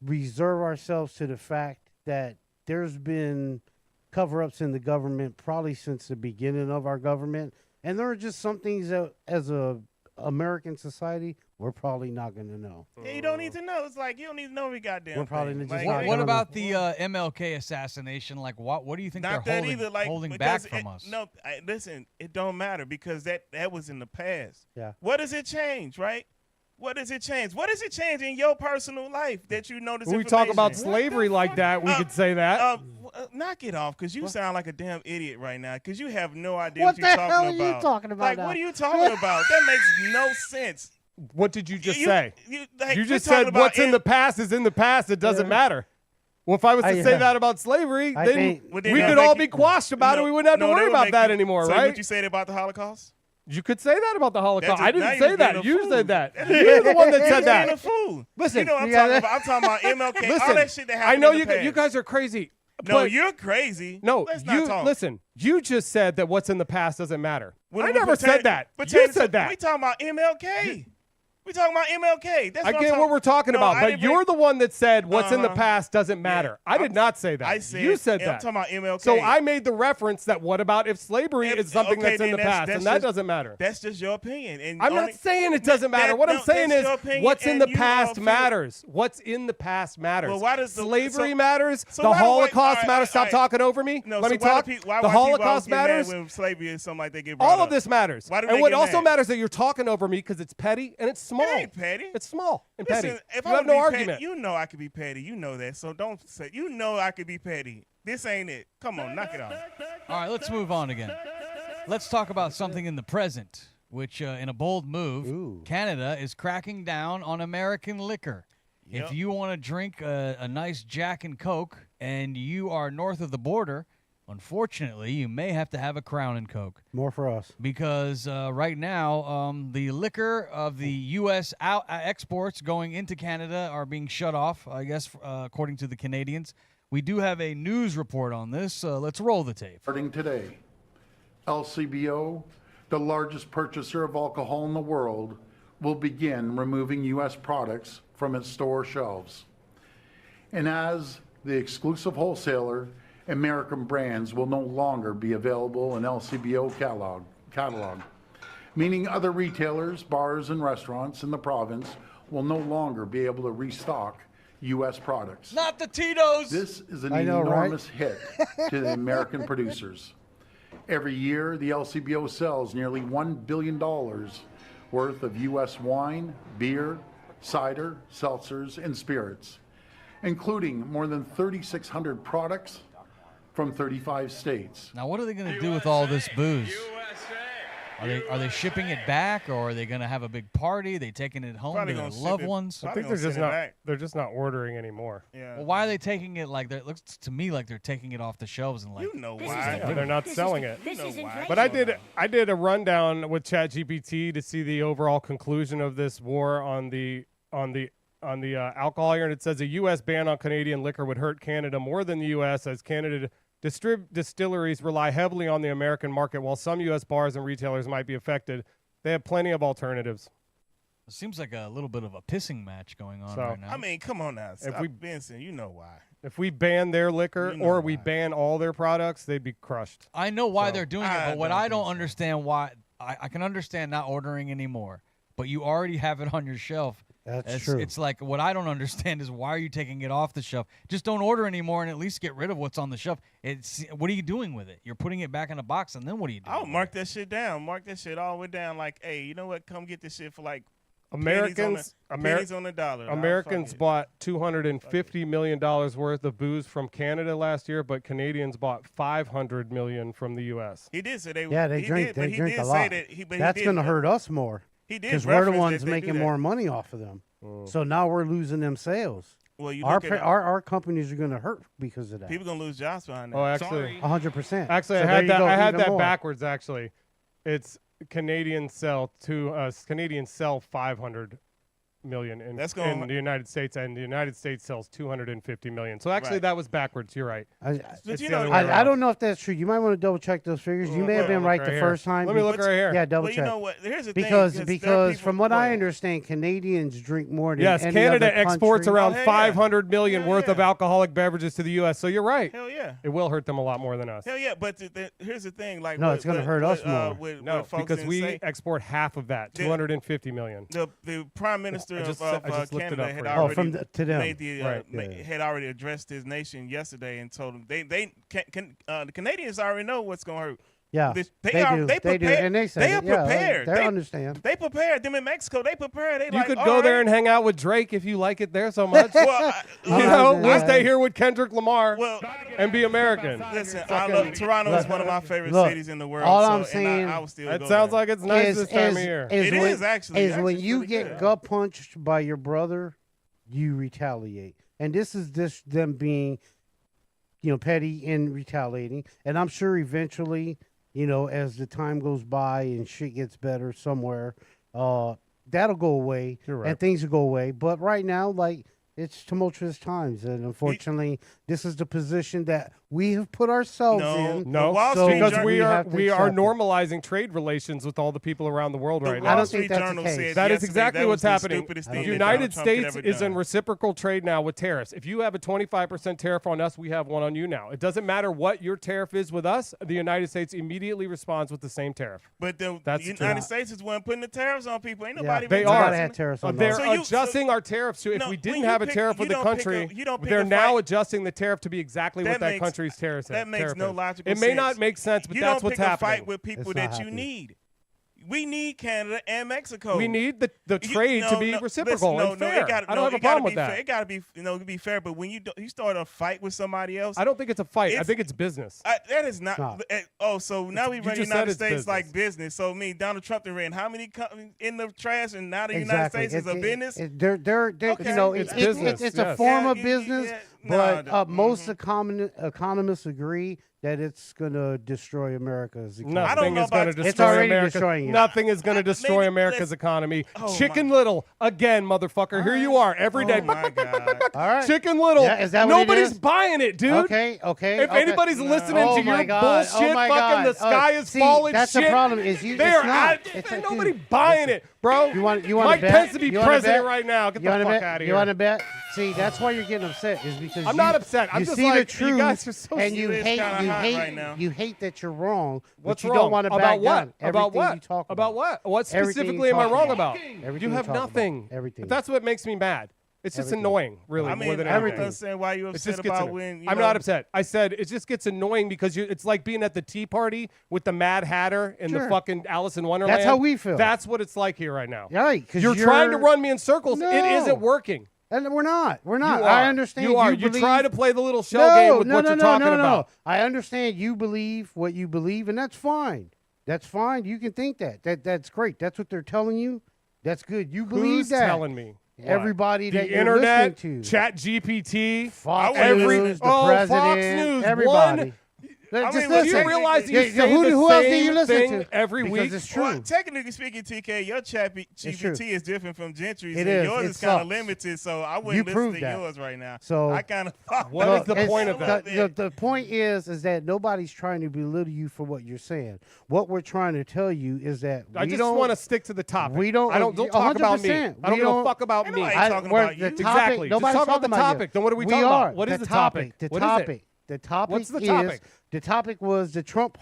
reserve ourselves to the fact that there's been cover-ups in the government probably since the beginning of our government, and there are just some things that, as a American society, we're probably not going to know. Yeah, you don't need to know. It's like you don't need to know every goddamn We're probably thing. just Like, not What, gonna what know. about the MLK assassination? Like, what do you think Not they're that holding, either. Like, holding back because from it- us? No, listen. It don't matter because that was in the past. Yeah. What does it change, right? What does it change? What does it change in your personal life that you notice? When we talk about slavery like that, we could say that. Knock it off, because you sound like a damn idiot right now. Because you have no idea What what, you're the talking hell are about. you talking about Like, now? what are you talking about? That makes no sense. What did you just You- say? You, You just said what's in the past is in the past. It doesn't matter. Well, if I was to say that about slavery, I then think- Well, we then could they'll all make be you- quashed about it. We wouldn't have to worry about that anymore, so right? What you said about the Holocaust? You could say that about the Holocaust. That's I now didn't you're say being that. a You fool. said that. You're the one that You're said being a that. fool. Listen, you know what I'm you talking gotta- about. I'm talking about MLK. Listen, all that shit that happened I know in the you past. guys are crazy. No, but you're crazy. No, Let's not you talk. listen. You just said that what's in the past doesn't matter. When I we never pertain- said that. pertain You to- said that. We talking about MLK. We talking about MLK. That's I what I'm get talking- what we're talking No, about, I but didn't you're bring- the one that said what's in the Uh-huh. past doesn't matter. I did not say that. I said you said I'm that. talking about MLK. So I made the reference that what about if slavery If- is something okay, that's in then the past, that's and that just- doesn't matter. That's just your opinion. And I'm only- not saying it doesn't matter. that- What I'm no, saying that's is your opinion, what's in and the you all past feel- matters. What's in the past matters. Well, why does the- slavery so- matters? so the why do- wait, Holocaust all right, matters. Stop all right. talking over me. No, Let so me why talk. do people, why the people always Holocaust get mad matters. when slavery is something like they get brought All up? of this matters. Why do And they what get also mad? matters that you're talking over me because it's petty and it's small. It ain't petty. It's small and Listen, petty. if You I have would no be argument. Petty, you know I could be petty. You know that. So don't say. You know I could be petty. This ain't it. Come on, knock it off. All right, let's move on again. Let's talk about something in the present, which, in a bold move, Canada is cracking down on American liquor. Yep. If you want to drink a nice Jack and Coke and you are north of the border, unfortunately, you may have to have a Crown and Coke. More for us. Because right now, the liquor of the U.S. exports going into Canada are being shut off, I guess, according to the Canadians. We do have a news report on this. Let's roll the tape. Starting today, LCBO, the largest purchaser of alcohol in the world, will begin removing U.S. products from its store shelves. And as the exclusive wholesaler, American brands will no longer be available in LCBO catalog, meaning other retailers, bars, and restaurants in the province will no longer be able to restock U.S. products. Not the Tito's! This is an I know, right? enormous hit to the American producers. Every year, the LCBO sells nearly $1 billion worth of U.S. wine, beer, cider, seltzers, and spirits, including more than 3,600 products from 35 states. Now, what are they going to do with all this booze? Are they shipping it back, or are they going to have a big party? Are they taking it home Probably to their gonna loved ship it- ones? I Probably think gonna send it back. they're just not ordering anymore. Yeah. Well, why are they taking it like it looks to me like they're taking it off the shelves and like You know Yeah, why? they're not selling it. You know why? But I did a rundown with ChatGPT to see the overall conclusion of this war on the alcohol here, and it says a U.S. ban on Canadian liquor would hurt Canada more than the U.S. as Canada distilleries rely heavily on the American market. While some U.S. bars and retailers might be affected, they have plenty of alternatives. it seems like a little bit of a pissing match going on So- right now. I mean, come on now. Stop we- Benson, you know why. If we ban their liquor You know or we why. ban all their products, they'd be crushed. I know why So, they're doing it, I but what don't I think don't so. understand why I can understand not ordering anymore, but you already have it on your shelf. That's it's, true. It's like what I don't understand is why are you taking it off the shelf? Just don't order anymore and at least get rid of what's on the shelf. It's what are you doing with it? You're putting it back in a box and then what are you doing? I'll mark that shit down. Mark that shit all the way down. Like, hey, you know what? Come get this shit for like Americans pennies on the dollar. Americans Fuck it. bought $250 million worth of booze from Canada last year, but Canadians bought $500 million from the U.S. He did say they. Yeah, they he drink. Did, They but he drink did a say lot. that he- but he That's did going to re- hurt us more He did because we're the reference ones that they do making that. more money off of them. So now we're losing them sales. Well, you Our look at it, our companies are going to hurt because of that. people gonna lose jobs behind that. Oh, actually, 100%. Actually, So I there had you that. go, I had even that more. backwards. Actually, it's Canadians sell 500 million in the United States, and the United States sells 250 million. So actually, Right. that was backwards. You're right. I, It's you the know- other way I around. don't know if that's true. You might want to double check those figures. You may have been look right right the here. first time. Let me look right here. Yeah, double But check. you know what? Here's the because thing. because from what I understand, Canadians drink more than Yes, any Canada other exports country. around hell yeah. 500 million Hell worth of yeah. alcoholic beverages to the U.S. So you're right. Hell yeah. It will hurt them a lot more than us. Hell yeah. But here's the thing. Like, No, what- it's gonna what- hurt us what, more. No, what folks because didn't we say, export half of that, The- 250 million. the Prime Minister I just of looked it Canada up had for you. already from to them. made the Right. had already addressed his nation yesterday and told him the Canadians already know what's gonna hurt. Yeah, They they are do. they They do, prepared. and they say they it. are Yeah, prepared. they understand. They prepared. Them in Mexico, they prepared. They You like, could all go there right. and hang out with Drake if you like it there so much. Well, you know, we'll Yeah. stay here with Kendrick Lamar well, and be American. listen. I love Toronto is one of my favorite look, cities in the world. all so, I'm and saying- I would still It go sounds there. like it's nice this time of year. It when, is actually. Is when Actually, you it's get really good. gut punched by your brother, you retaliate, and this is just them being, petty and retaliating. And I'm sure eventually, as the time goes by and shit gets better somewhere, that'll go away You're right. and things will go away. But right now, like, it's tumultuous times, and unfortunately, this is the position that we have put ourselves in. No, Wall so Street because Journal- we have to are accept it. normalizing trade relations with all the people around the world right The now. I Wall don't think Street that's the Journal case. said That is yesterday exactly that what's was the happening. stupidest The thing that United Donald Trump could States ever is in done. reciprocal trade now with tariffs. If you have a 25% tariff on us, we have one on you now. It doesn't matter what your tariff is with us. The United States immediately responds with the same tariff. But the That's United true. States is one putting the tariffs on people. Ain't Yeah, nobody. They been are. Everybody had tariffs on They're those. So you- adjusting our tariffs to. If No, we when didn't you have a pick- tariff you with the don't pick country, a- you don't pick they're a now fight- adjusting the tariff to be exactly what That that makes- country's tariff. That makes tariff no is. logical It may sense. not make sense, but You that's don't what's pick happening. a fight with people It's not that you happening. need. We need Canada and Mexico. We need the You- trade to be no, reciprocal listen, and fair. It gotta, I don't have it a gotta problem with be that. Fair. It got to be, be fair. But when you start a fight with somebody else, I don't think it's a fight. I It's- think it's business. that is not. Stop. So now we you run the just said United it's States business. like business. So Donald Trump done ran how many companies in the trash, and now the United Exactly. States is a business. They're Okay. It's business, it's yes. a form Yeah, of yeah, business, yeah. but No, most economists agree that it's going to destroy America's economy. I don't Nothing know is going to about- destroy It's already America. destroying it. Nothing is going to destroy Maybe America's let's- economy. Oh, Chicken my- Little again, motherfucker. Here you are every day. Oh my God. All right. Chicken Little. Yeah, is that what it Nobody's is? buying it, dude. Okay. If anybody's listening Oh to my your God. bullshit, Oh my fucking God. the sky is See, falling that's shit. the problem is you. They're It's not. ain't nobody buying it, bro. You want Mike bet? Pence to be You wanna president bet? right now. Get You the wanna fuck bet? out of You here. want to bet? See, that's why you're getting upset. Is because I'm you- not upset. I'm you just see like, the you truth, guys are so and you It's hate. kinda You hot hate. right now. You hate that you're wrong. What's but you wrong? don't want to back about what? down. About Everything what? You talk about what? What Everything specifically you am I talk wrong about. about? Everything You you have talk about. nothing. Everything. That's what makes me mad. It's just Everything. annoying, really, I more mean, than I anything. don't understand why you It just upset gets about annoying. when. I'm not upset. I said it just gets annoying because it's like being at the Tea Party with the Mad Hatter in the Sure. fucking Alice in Wonderland. That's how we feel. That's what it's like here right now. Right, 'cause you're trying to run me in circles. No. It isn't working. And we're not. We're not. You I are. understand. You are. You try believe- to play the little shell game with what you're talking about. I understand you believe what you believe, and that's fine. That's fine. You can think that. That's great. That's what they're telling you. That's good. You believe Who's that. telling me? What? Everybody the that you're internet, listening to. Chat GPT, Fox News, the president, Fox News, everybody. Just listen. do you realize you say who the else do same you listen thing to? every Because week? it's true. Well, technically speaking, TK, your chat GPT is different from Gentry's. It and is. Yours It is kind of sucks. limited, so I wouldn't You listen proved to that. yours right now. So I kind of. What is the point of that? The point is that nobody's trying to belittle you for what you're saying. What we're trying to tell you is that I just want to stick to the topic. We don't. I don't talk about me. 100%. I don't give a fuck about me. Talking about you. Exactly. Just Nobody's talk about talking the about you. topic. Then what are we talking are. about? What is the topic? topic? The What is topic. it? The topic. What's the topic? The topic was the Trump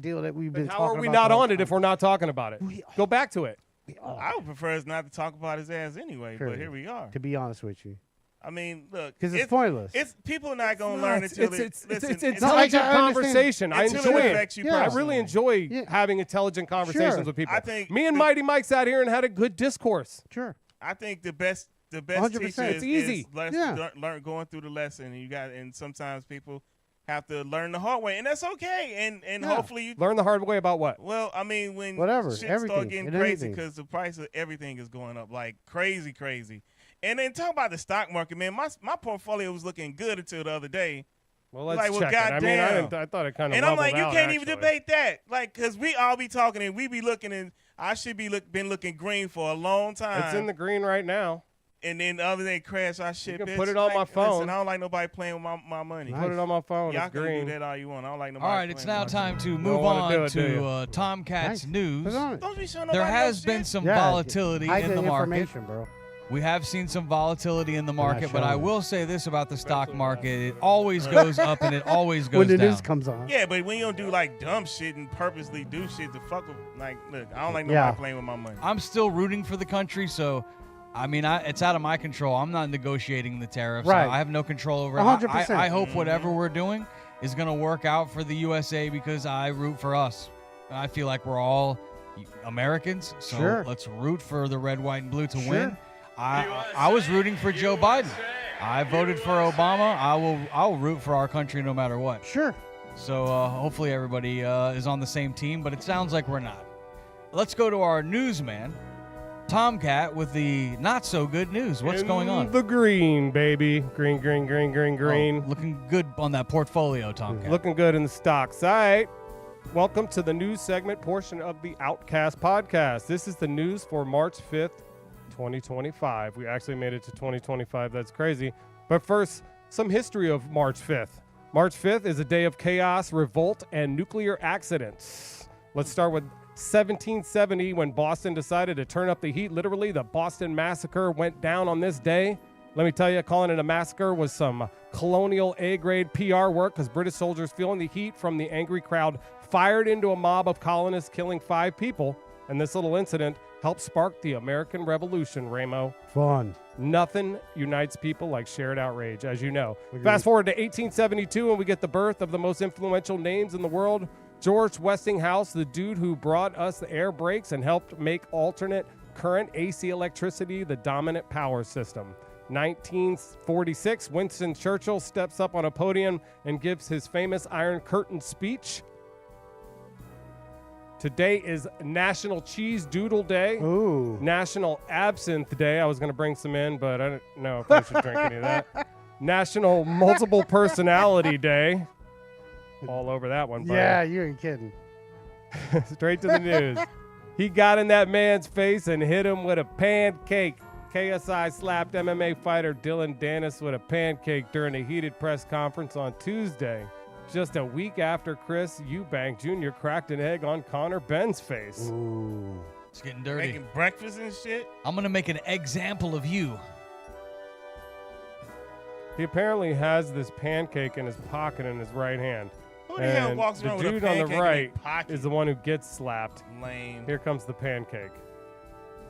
deal that we've been talking about. How are we not on it if we're not talking about it? Go back to it. I would prefer us not to talk about his ass anyway, but here we are. To be honest with you. I mean, look, Because it's pointless. It's people not gonna learn until It's listen. intelligent conversation. I Until enjoy it it. affects you I personally. really enjoy having intelligent conversations with people. I think me and Mighty Mike sat here and had a good discourse. Sure. I think the best 100%. teacher It's easy. learn going through the lesson. And sometimes people have to learn the hard way, and that's okay. And hopefully you learn the hard way about what? Well, I mean, when Whatever, shit everything, start getting and crazy anything. because the price of everything is going up like crazy. And then talk about the stock market, man. My portfolio was looking good until the other day. Well, let's like, well, check it. I mean, goddamn. I thought it kind of. And I'm like, you out, can't even actually. debate that, like, cause we all be talking and we be looking, and I should be been looking green for a long time. It's in the green right now. And then the other day crash our shit. You can bitch. put it on my phone. Listen, I don't like nobody playing with my money. Put it on my phone. Y'all It's can green. do that all you want. I don't like nobody. All right, it's playing now with my time money. to Don't move wanna on do it, do to Tomcat's news. Don't be showing There nobody has else been shit. some Yeah, volatility hide in the the market. information, bro. We have seen some volatility in the market, but I showing will say this about the stock market. It always goes up and it always goes When the down. news comes on. Yeah, but when you don't do like dumb shit and purposely do shit to fuck with, like, look, I don't like nobody Yeah. playing with my money. I'm still rooting for the country, so I mean, it's out of my control. I'm not negotiating the tariffs. Right. I have no control over it. 100%. I hope whatever we're doing is going to work out for the USA because I root for us. I feel like we're all Americans, so Sure. let's root for the red, white, and blue to Sure. win. I was rooting for Joe Biden. I voted for Obama. I'll root for our country no matter what. Sure. So hopefully everybody is on the same team, but it sounds like we're not. Let's go to our newsman, Tomcat, with the not so good news. What's going on? The green, baby. Green. Oh, looking good on that portfolio, Tomcat. Looking good in the stocks. All right. Welcome to the news segment portion of the Outcast Podcast. This is the news for March 5th, 2025. We actually made it to 2025. That's crazy. But first, some history of March 5th. March 5th is a day of chaos, revolt, and nuclear accidents. Let's start with 1770 when Boston decided to turn up the heat. Literally, the Boston Massacre went down on this day. Let me tell you, calling it a massacre was some colonial A-grade PR work because British soldiers, feeling the heat from the angry crowd, fired into a mob of colonists, killing 5 people. And this little incident helped spark the American Revolution, Ramo. Fun. Nothing unites people like shared outrage, as you know. Agreed. Fast forward to 1872 and we get the birth of the most influential names in the world. George Westinghouse, the dude who brought us the air brakes and helped make alternate current AC electricity the dominant power system. 1946, Winston Churchill steps up on a podium and gives his famous Iron Curtain speech. Today is National Cheese Doodle Day. Ooh. National Absinthe Day. I was going to bring some in, but I don't know if I should drink any of that. National Multiple Personality Day. All over that one, buddy. Yeah, you ain't kidding. Straight to the news. He got in that man's face and hit him with a pancake. KSI slapped MMA fighter Dylan Dennis with a pancake during a heated press conference on Tuesday, just a week after Chris Eubank Jr. cracked an egg on Conor Benn's face. Ooh. It's getting dirty. Making breakfast and shit. I'm going to make an example of you. He apparently has this pancake in his pocket in his right hand. Who the hell And walks around the with a dude on pancake the in right their pocket? is the one who gets slapped. Lame. Here comes the pancake.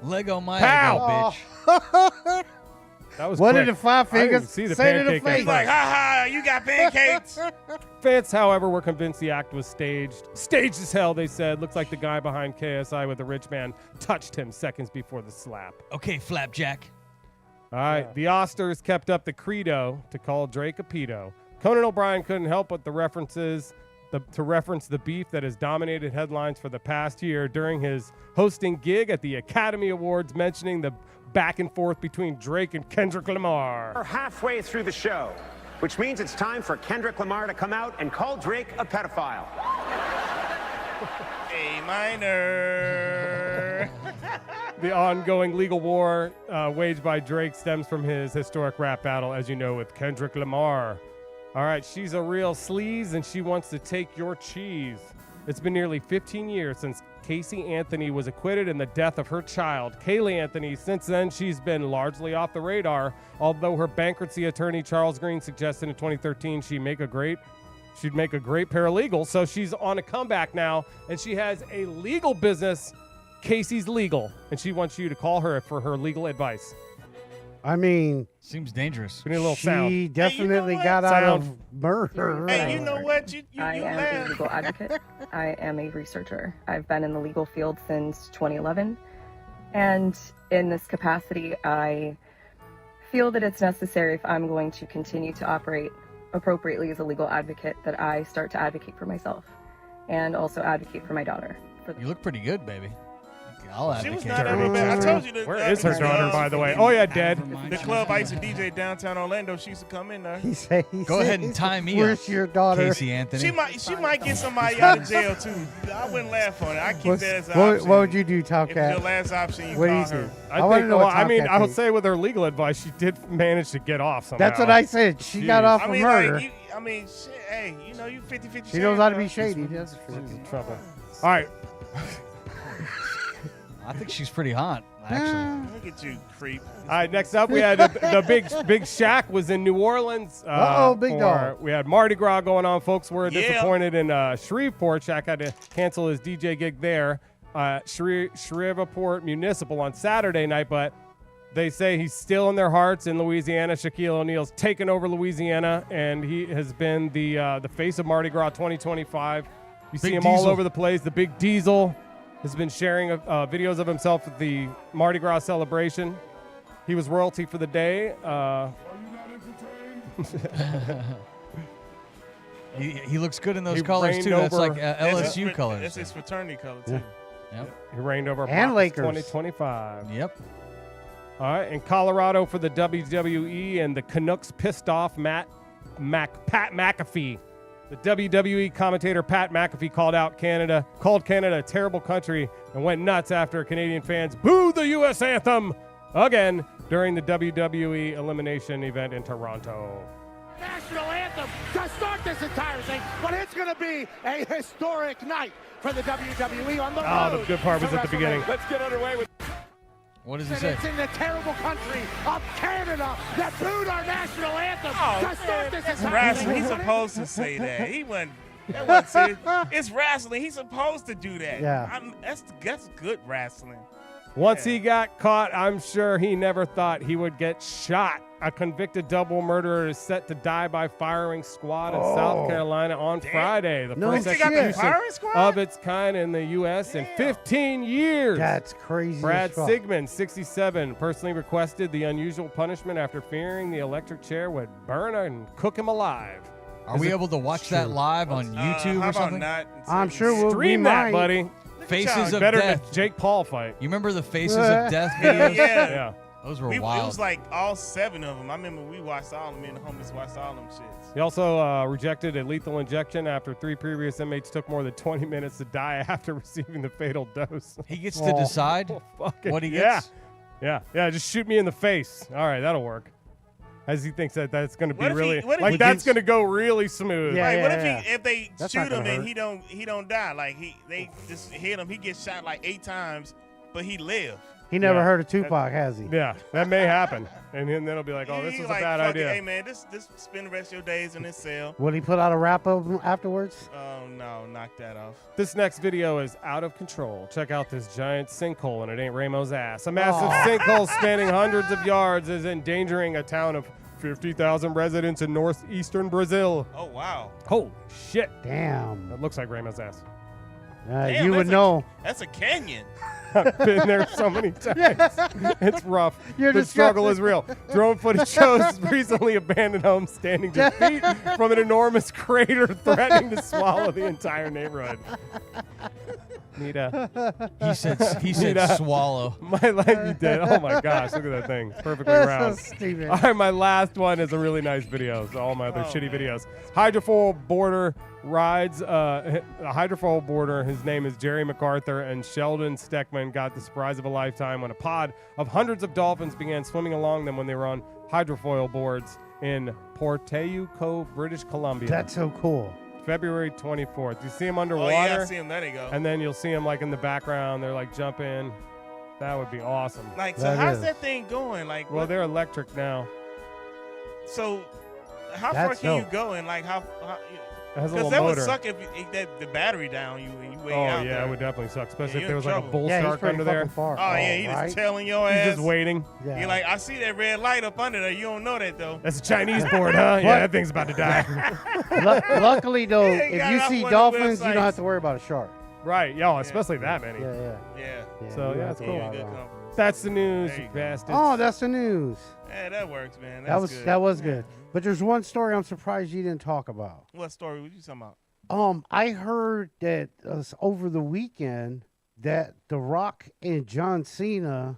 Lego my Pow! Lego, bitch. That was What quick. did the 5 I didn't fingers see the say to the pancake at face? He's like, first. ha ha, you got pancakes. Fans, however, were convinced the act was staged. Staged as hell, they said. Looks like the guy behind KSI with the rich man touched him seconds before the slap. Okay, Flapjack. All right, the Osters kept up the credo to call Drake a pedo. Conan O'Brien couldn't help but the references to reference the beef that has dominated headlines for the past year during his hosting gig at the Academy Awards, mentioning the back and forth between Drake and Kendrick Lamar. We're halfway through the show, which means it's time for Kendrick Lamar to come out and call Drake a pedophile. A minor. The ongoing legal war waged by Drake stems from his historic rap battle, as you know, with Kendrick Lamar. All right, she's a real sleaze, and she wants to take your cheese. It's been nearly 15 years since Casey Anthony was acquitted in the death of her child, Kaylee Anthony. Since then, she's been largely off the radar, although her bankruptcy attorney, Charles Green, suggested in 2013 she'd make a great paralegal. So she's on a comeback now, and she has a legal business, Casey's Legal, and she wants you to call her for her legal advice. I mean, seems dangerous. We need a little she sound. definitely got out of murder. Hey, you know what? I am a legal advocate. I am a researcher. I've been in the legal field since 2011. And in this capacity, I feel that it's necessary, if I'm going to continue to operate appropriately as a legal advocate, that I start to advocate for myself and also advocate for my daughter. You look pretty good, baby. I'll She was advocate. not ever bad. I told you that. Where is her daughter, by the way? Oh, yeah, dead. The club I used to DJ downtown Orlando, she used to come in there. Go ahead and tie me Where's up, your daughter? Casey Anthony. She might get somebody out of jail, too. I wouldn't laugh on it. I keep that as an option. What would you do, If Tomcat? it's your last option, you What do call you her. think? I wanna think, know well, what I mean, Tomcat I would thinks. say with her legal advice, she did manage to get off somehow. That's what I said. She got off I of mean, murder. like, shit, hey, you know, you 50-50 She knows how to be shady. That's true. She's in trouble. All right. I think she's pretty hot, actually. Look at you, creep. All right, next up, we had the big Shaq was in New Orleans. Big dog. We had Mardi Gras going on. Folks were Yeah. disappointed in Shreveport. Shaq had to cancel his DJ gig there. Shreveport Municipal on Saturday night, but they say he's still in their hearts in Louisiana. Shaquille O'Neal's taken over Louisiana, and he has been the face of Mardi Gras 2025. You see him all over the place. The Big Diesel has been sharing videos of himself at the Mardi Gras celebration. He was royalty for the day. He looks good in those colors, too. That's like LSU colors. That's his fraternity color, too. Yep. He reigned over And Bacchus Lakers. 2025. Yep. All right, in Colorado for the WWE, and the Canucks pissed off Pat McAfee. The WWE commentator Pat McAfee called Canada a terrible country and went nuts after Canadian fans booed the U.S. anthem again during the WWE elimination event in Toronto. National anthem to start this entire thing, but it's going to be a historic night for the WWE on the road. Oh, the good part was at the beginning. Let's get underway with. What does he And say? it's in the terrible country of Canada that booed our national anthem to start this entire Wrestling, thing. he's supposed to say that. He wasn't. That wasn't serious. It's wrestling. He's supposed to do that. Yeah. That's good wrestling. Once he got caught, I'm sure he never thought he would get shot. A convicted double murderer is set to die by firing squad in South Carolina on Friday. The first execution of its kind in the U.S. in 15 years. That's crazy. Brad as fuck. Sigmund, 67, personally requested the unusual punishment after fearing the electric chair would burn and cook him alive. Are we able to watch that live on YouTube how or something? about not? I'm sure we'll Stream we that, might. buddy. Faces of Better Death. than Jake Paul fight. You remember the Faces of Death videos? Yeah. Those were It wild. was like all 7 of them. I remember we watched all of them. Me and the homies watched all them shits. He also rejected a lethal injection after 3 previous inmates took more than 20 minutes to die after receiving the fatal dose. He gets to decide what he gets? Yeah, just shoot me in the face. All right, that'll work. As he thinks that's going to be What if he- really what if like he that's gets- going to go really smooth. Yeah, Like, what if they That's shoot not gonna him and hurt. he don't die? Like they just hit him. He gets shot like 8 times, but he lived. He never Yeah. heard of Tupac, has he? Yeah, that may happen, and then it'll be like, oh, this He was like, a bad fuck idea. It. Hey man, this spend the rest of your days in this cell. Would he put out a rap album afterwards? Oh no, knock that off. This next video is out of control. Check out this giant sinkhole, and it ain't Ramo's ass. A massive sinkhole spanning hundreds of yards is endangering a town of 50,000 residents in northeastern Brazil. Oh wow. Holy shit. Damn. That looks like Ramo's ass. Damn, You would that's know. That's a canyon. I've been there so many times. It's rough. You're The struggle is disgusting. real. Drone footage shows recently abandoned homes standing just feet from an enormous crater threatening to swallow the entire neighborhood. Nita. He said swallow. My life, you did. Oh my gosh, look at that thing. It's perfectly That's round. so stupid. All right, my last one is a really nice video. So all my other shitty videos. Hydrofoil boarder rides a hydrofoil boarder. His name is Jerry MacArthur, and Sheldon Steckman got the surprise of a lifetime when a pod of hundreds of dolphins began swimming along them when they were on hydrofoil boards in Portayu Cove, British Columbia. That's so cool. February 24th. You see them underwater. Oh, yeah, I see him. There they go. And then you'll see them like in the background. They're like jumping. That would be awesome. Like, so how's that thing going? Like, well, they're electric now. So, how That's far can you dope. go? And like, how It has a because little that would motor. suck if the battery down you and you way Oh out yeah, there. it would definitely suck, especially Yeah, if there was you're like in a bull trouble. Yeah, he's shark pretty under there. fucking far. Oh yeah, he right? just telling your He's ass. just waiting. Yeah. You're like, I see that red light up under there. You don't know that though. That's a Chinese board, huh? Yeah, that thing's about to die. Luckily, though, Yeah, if got you it off see one of the dolphins, you websites. don't have to worry about a shark. Right, yo, especially that many. Yeah. Yeah. So you yeah, have it's to cool. worry Good about it. company. That's the news, There you you go. bastards. Oh, that's the news. Yeah, that works, man. That was good. that was good. But there's one story I'm surprised you didn't talk about. What story were you talking about? I heard that over the weekend that The Rock and John Cena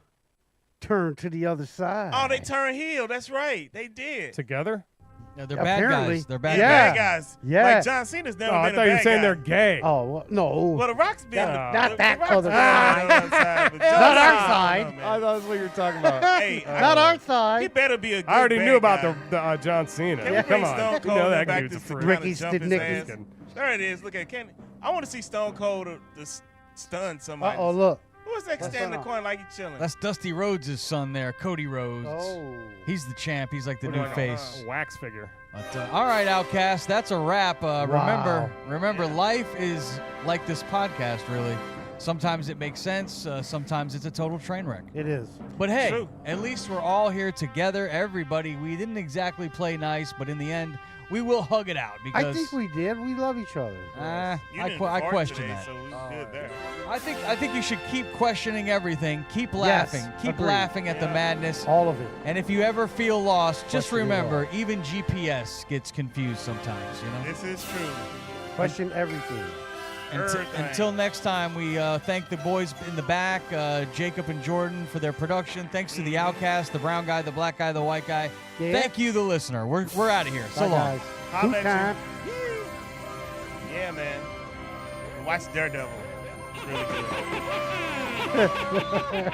turned to the other side. Oh, they turned heel. That's right. They did. Together? No, they're Apparently. bad guys. They're bad Yeah, guys. bad guys. Yeah. Like John Cena's never Oh, I been thought a you were bad saying guy. they're gay. Oh well, no. Well, The Rock's been Not that other Rock's side. been on the other side, but John Not our Cena, side. I don't know, I man. thought that's what you were talking about. Hey, Not our He side. better be a good I already bad knew about guy. the John Cena. Can we Come bring on. Stone You Cold know that back dude's a just to freak. kind Ricky of jump his ass? Sticknicky. There it is. Look at Ken. I want to see Stone Cold to stun somebody. Uh-oh, look. Who was that What's standing in the that? corner like he's chilling? That's Dusty Rhodes' son there, Cody Rhodes. Oh. He's the champ. He's like the What new do I know? face. Wax figure. But, all right, Outcast, that's a wrap. Remember, life is like this podcast, really. Sometimes it makes sense. Sometimes it's a total train wreck. It is. But hey, True. at least we're all here together. Everybody, we didn't exactly play nice, but in the end, we will hug it out because I think we did. We love each other. You I didn't question fart today, that. So we good there. I think you should keep questioning everything. Keep laughing. Keep agreed. laughing at the madness. All of it. And if you ever feel lost, just Question it remember, even GPS gets confused sometimes, you know? This is true. Question everything. Everything. Until next time, we thank the boys in the back, Jacob and Jordan, for their production. Thanks to the Outcast, the brown guy, the black guy, the white guy. Yeah. Thank you, the listener. We're out of here. So Bye, long. guys. Holla Hoot at time. you. Yeah, man. Watch Daredevil. It's really good.